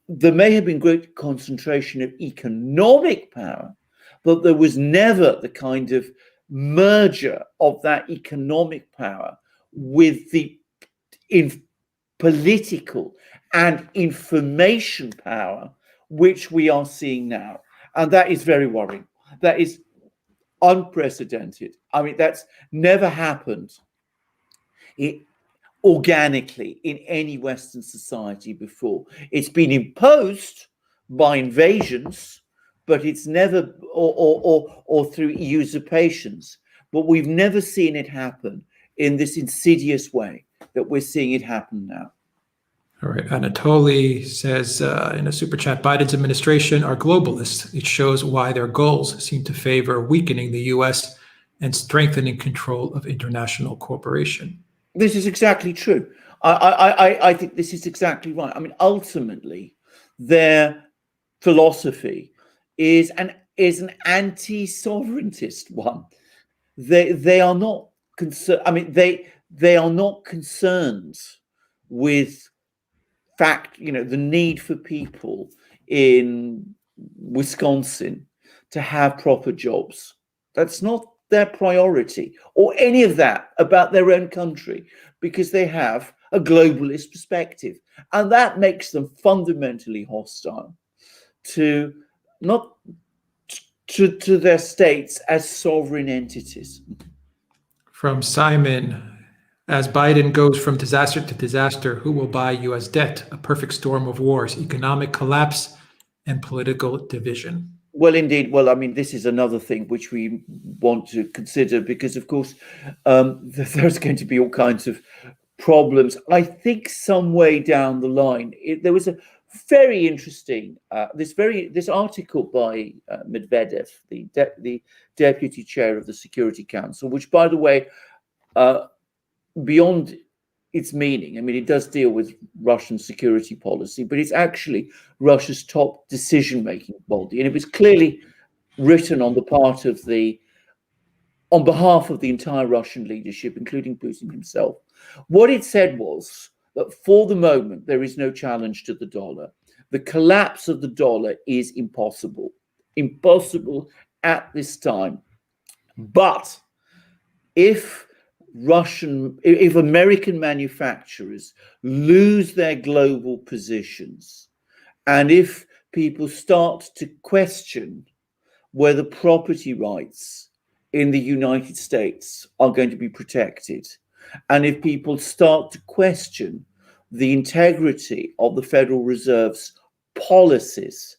There may have been great concentration of economic power, but there was never the kind of merger of that economic power with the political and information power which we are seeing now. And that is very worrying. That is unprecedented. I mean, that's never happened organically in any Western society before. It's been imposed by invasions, but it's never, or through usurpations, but we've never seen it happen in this insidious way that we're seeing it happen now. All right. Anatoly says in a super chat, Biden's administration are globalists. It shows why their goals seem to favor weakening the U.S. and strengthening control of international cooperation. This is exactly true. I think this is exactly right. I mean, ultimately, their philosophy is an anti-sovereigntist one. They are not concerned. I mean, they are not concerned with the need for people in Wisconsin to have proper jobs. That's not their priority or any of that about their own country, because they have a globalist perspective, and that makes them fundamentally hostile to their states as sovereign entities. From Simon, as Biden goes from disaster to disaster, who will buy U.S. debt? A perfect storm of wars, economic collapse, and political division. Well, indeed. Well, I mean, this is another thing which we want to consider because, of course, there's going to be all kinds of problems. I think some way down the line, there was a very interesting this article by Medvedev, the deputy chair of the Security Council, which, by the way, beyond its meaning, I mean, it does deal with Russian security policy, but it's actually Russia's top decision-making body, and it was clearly written on behalf of the entire Russian leadership, including Putin himself. What it said was that for the moment, there is no challenge to the dollar. The collapse of the dollar is impossible at this time. But if American manufacturers lose their global positions, and if people start to question whether property rights in the United States are going to be protected, and if people start to question the integrity of the Federal Reserve's policies,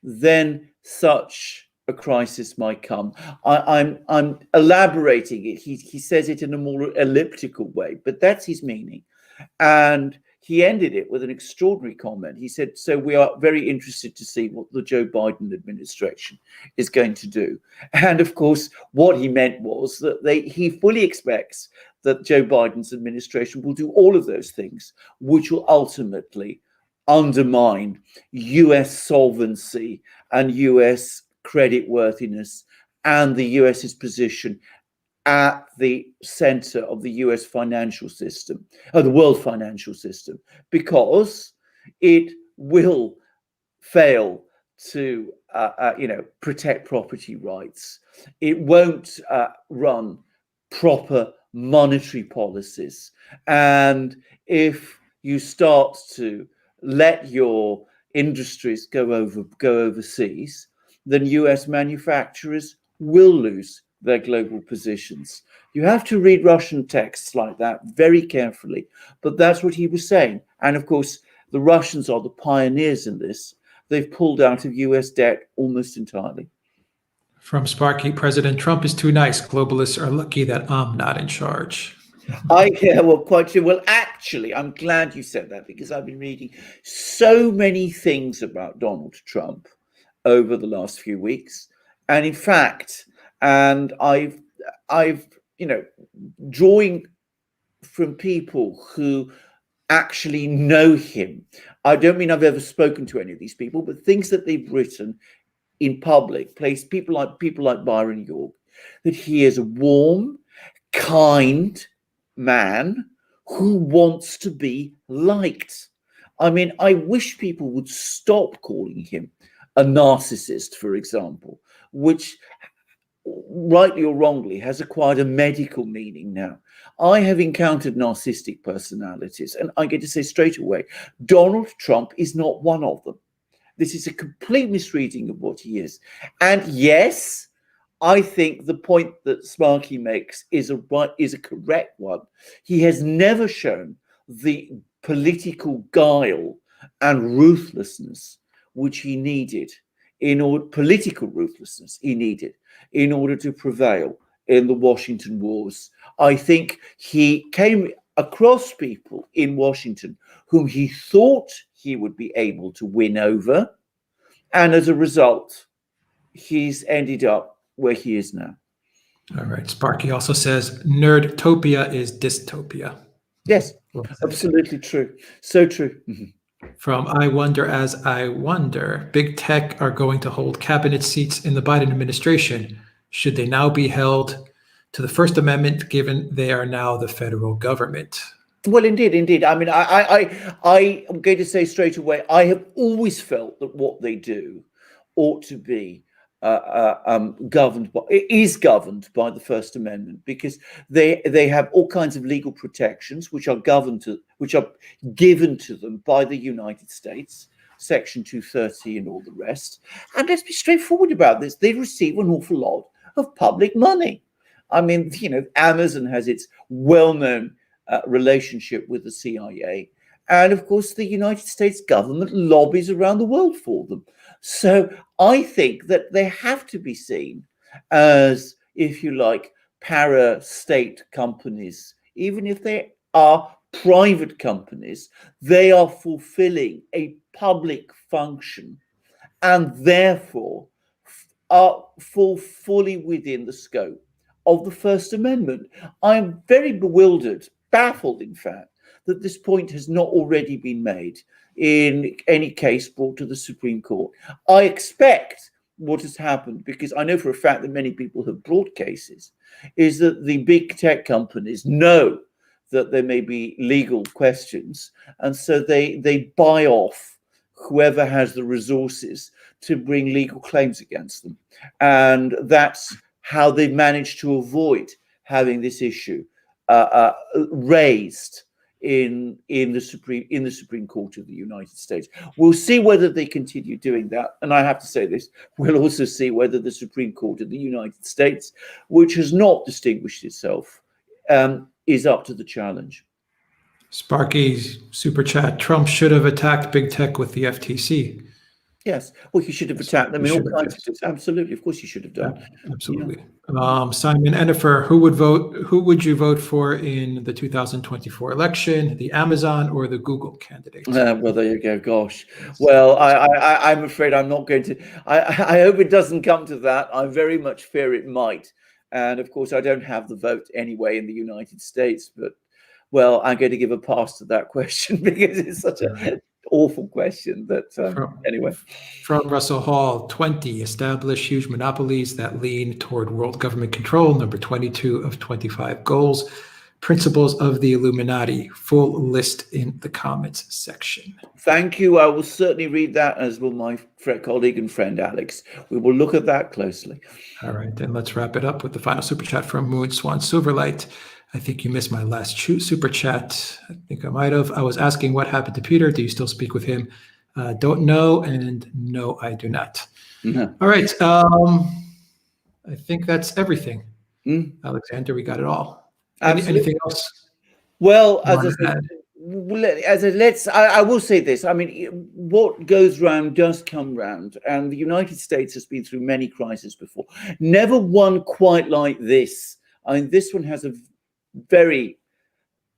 then such a crisis might come. I'm elaborating it. He says it in a more elliptical way, but that's his meaning. And he ended it with an extraordinary comment. He said, so we are very interested to see what the Joe Biden administration is going to do. And of course, what he meant was that he fully expects that Joe Biden's administration will do all of those things, which will ultimately undermine US solvency and US creditworthiness and the US's position at the center of the US financial system, or the world financial system, because it will fail to protect property rights. It won't run proper monetary policies. And if you start to let your industries go overseas, then US manufacturers will lose their global positions. You have to read Russian texts like that very carefully, but that's what he was saying. And of course, the Russians are the pioneers in this. They've pulled out of US debt almost entirely. From Sparky, President Trump is too nice. Globalists are lucky that I'm not in charge. Quite true. Well, actually, I'm glad you said that, because I've been reading so many things about Donald Trump over the last few weeks. And in fact, I've drawing from people who actually know him. I don't mean I've ever spoken to any of these people, but things that they've written in public place, people like Byron York, that he is a warm, kind man who wants to be liked. I mean, I wish people would stop calling him a narcissist, for example, which, rightly or wrongly, has acquired a medical meaning now. I have encountered narcissistic personalities, and I get to say straight away, Donald Trump is not one of them. This is a complete misreading of what he is. And yes, I think the point that Sparky makes is a correct one. He has never shown the political guile and ruthlessness which he needed in order to prevail in the Washington wars. I think he came across people in Washington whom he thought he would be able to win over, and as a result, he's ended up where he is now. All right. Sparky also says nerdtopia is dystopia. Yes, absolutely true. So true. From I Wonder As I Wonder, big tech are going to hold cabinet seats in the Biden administration. Should they now be held to the First Amendment, given they are now the federal government? Well, indeed. I mean, I'm going to say straight away, I have always felt that what they do ought to be governed by the First Amendment, because they have all kinds of legal protections which are given to them by the United States, Section 230 and all the rest. And let's be straightforward about this: they receive an awful lot of public money. I mean, Amazon has its well-known relationship with the CIA. And of course, the United States government lobbies around the world for them. So I think that they have to be seen as, if you like, para-state companies. Even if they are private companies, they are fulfilling a public function and therefore fall fully within the scope of the First Amendment. I'm very bewildered, baffled, in fact, that this point has not already been made in any case brought to the Supreme Court. I expect what has happened, because I know for a fact that many people have brought cases, is that the big tech companies know that there may be legal questions, and so they buy off whoever has the resources to bring legal claims against them. And that's how they managed to avoid having this issue raised in the Supreme Court of the United States. We'll see whether they continue doing that. And I have to say this, we'll also see whether the Supreme Court of the United States, which has not distinguished itself, is up to the challenge. Sparky's super chat: Trump should have attacked big tech with the FTC. Yes. Well, he should have attacked them in all kinds of things. Absolutely. Of course, he should have done. Absolutely. Simon Ennifer, who would you vote for in the 2024 election, the Amazon or the Google candidate? Well, there you go. Gosh. Well, I'm afraid I'm not going to. I hope it doesn't come to that. I very much fear it might. And of course, I don't have the vote anyway in the United States. But, well, I'm going to give a pass to that question because it's such an awful question. That anyway. From Russell Hall, 20, establish huge monopolies that lean toward world government control. Number 22 of 25 goals. Principles of the Illuminati. Full list in the comments section. Thank you. I will certainly read that, as will my colleague and friend Alex. We will look at that closely. All right, then let's wrap it up with the final super chat from Moon Swan Silverlight. I think you missed my last super chat. I think I might have. I was asking what happened to Peter. Do you still speak with him? Don't know, and no, I do not. No. All right. I think that's everything. Alexander, we got it all. Anything else? Well, I will say this. I mean, what goes round does come round, and the United States has been through many crises before. Never one quite like this. I mean, this one has a very,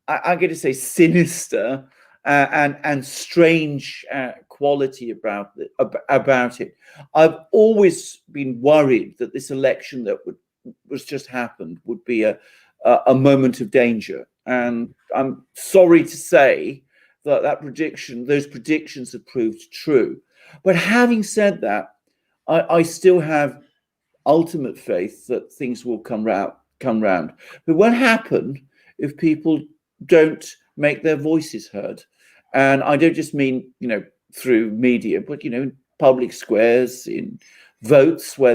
I'm going to say, sinister and strange quality about it. I've always been worried that this election that was just happened would be a moment of danger, and I'm sorry to say that those predictions have proved true. But having said that, I still have ultimate faith that things will come round. But what happen if people don't make their voices heard? And I don't just mean through media, but public squares, in votes where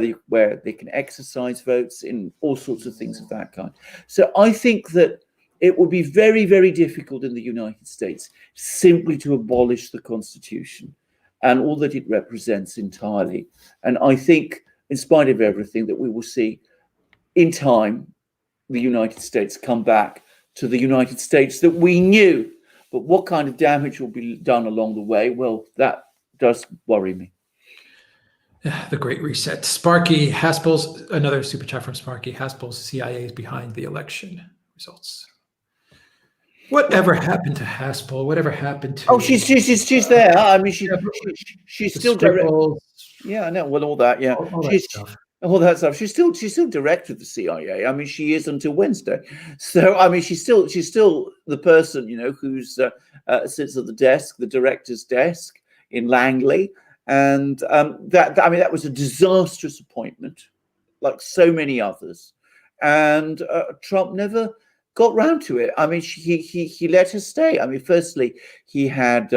they can exercise votes, in all sorts of things of that kind. So I think that it will be very, very difficult in the United States simply to abolish the Constitution and all that it represents entirely. And I think, in spite of everything, that we will see in time the United States come back to the United States that we knew. But what kind of damage will be done along the way? Well, that does worry me. The Great Reset. Sparky Haspel's, another super chat from Sparky Haspel's, CIA is behind the election results. Whatever happened to Haspel? Whatever happened to? Oh, she's there. I mean, she's still direct. Yeah, I know. Well, all that. Yeah, all that stuff. She's still director of the CIA. I mean, she is until Wednesday. So I mean, she's still the person who's sits at the desk, the director's desk in Langley. And that was a disastrous appointment, like so many others. And Trump never got round to it. I mean, he let her stay. I mean, firstly, he had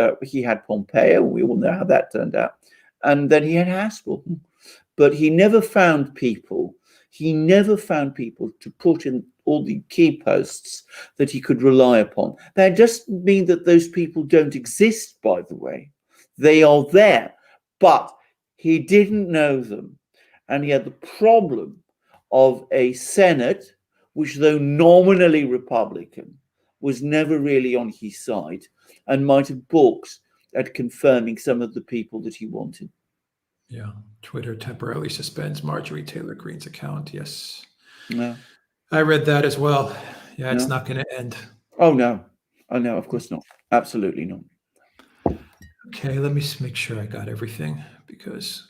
Pompeo. We all know how that turned out. And then he had Haspel. But he never found people. He never found people to put in all the key posts that he could rely upon. That doesn't mean that those people don't exist, by the way. They are there. But he didn't know them. And he had the problem of a Senate, which, though nominally Republican, was never really on his side and might have balked at confirming some of the people that he wanted. Yeah. Twitter temporarily suspends Marjorie Taylor Greene's account. Yes. No. I read that as well. Yeah, it's not going to end. Oh, no. Oh, no, of course not. Absolutely not. Okay, let me make sure I got everything because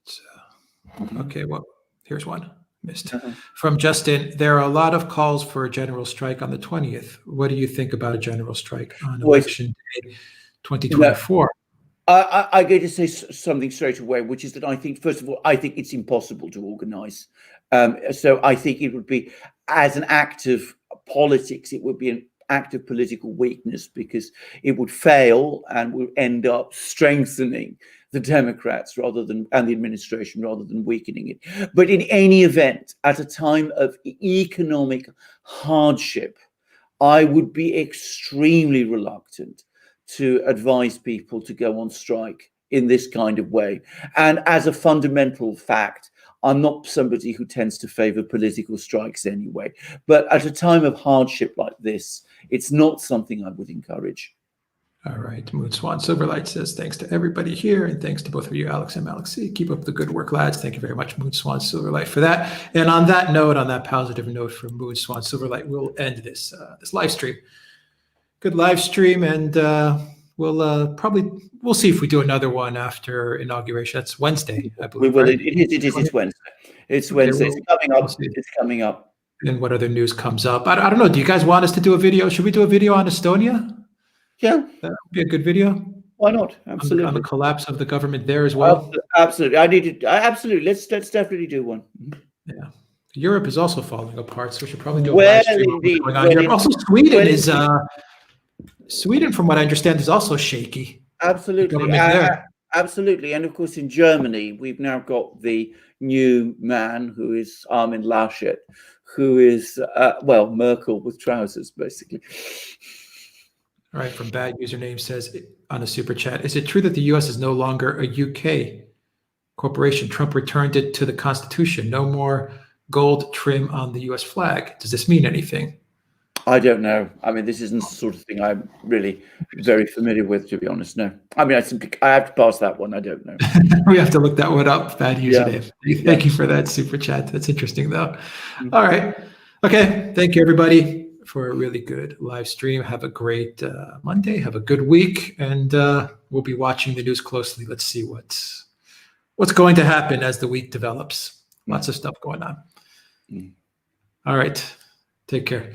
it's okay. Well, here's one missed from Justin. There are a lot of calls for a general strike on the 20th. What do you think about a general strike on election day 2024? I'm going to say something straight away, which is that I think, first of all, I think it's impossible to organize. So I think it would be, as an act of politics, it would be an act of political weakness because it would fail and would end up strengthening the Democrats and the administration rather than weakening it. But in any event, at a time of economic hardship, I would be extremely reluctant to advise people to go on strike in this kind of way. And as a fundamental fact, I'm not somebody who tends to favor political strikes anyway. But at a time of hardship like this, it's not something I would encourage. All right. Moon Swan Silverlight says, thanks to everybody here. And thanks to both of you, Alex and Alex C. Keep up the good work, lads. Thank you very much, Moon Swan Silverlight, for that. And on that note, on that positive note from Moon Swan Silverlight, we'll end this live stream. Good live stream. And we'll see if we do another one after inauguration. That's Wednesday, I believe. We will. Right? It is. It's Wednesday. It's Wednesday. Okay, it's coming up. We'll It's coming up. And what other news comes up? I don't know. Do you guys want us to do a video? Should we do a video on Estonia? Yeah, That would be a good video. why not? Absolutely. On the collapse of the government there as well. Absolutely. Absolutely. Let's definitely do one. Yeah. Europe is also falling apart, so we should probably do a Well, live stream on what's going on here. Also, Sweden is Sweden, from what I understand, is also shaky. Absolutely. Absolutely. And of course, in Germany, we've now got the new man who is Armin Laschet, who is, Merkel with trousers, basically. All right, from Bad Username says on a super chat, is it true that the US is no longer a UK corporation? Trump returned it to the Constitution. No more gold trim on the US flag. Does this mean anything? I don't know. I mean, this isn't the sort of thing I'm really very familiar with, to be honest. No. I mean, I have to pass that one. I don't know. We have to look that one up. Bad username. Yeah. Thank you for that super chat. That's interesting, though. Mm-hmm. All right. Okay. Thank you, everybody, for a really good live stream. Have a great Monday. Have a good week. And we'll be watching the news closely. Let's see what's going to happen as the week develops. Lots of stuff going on. All right. Take care.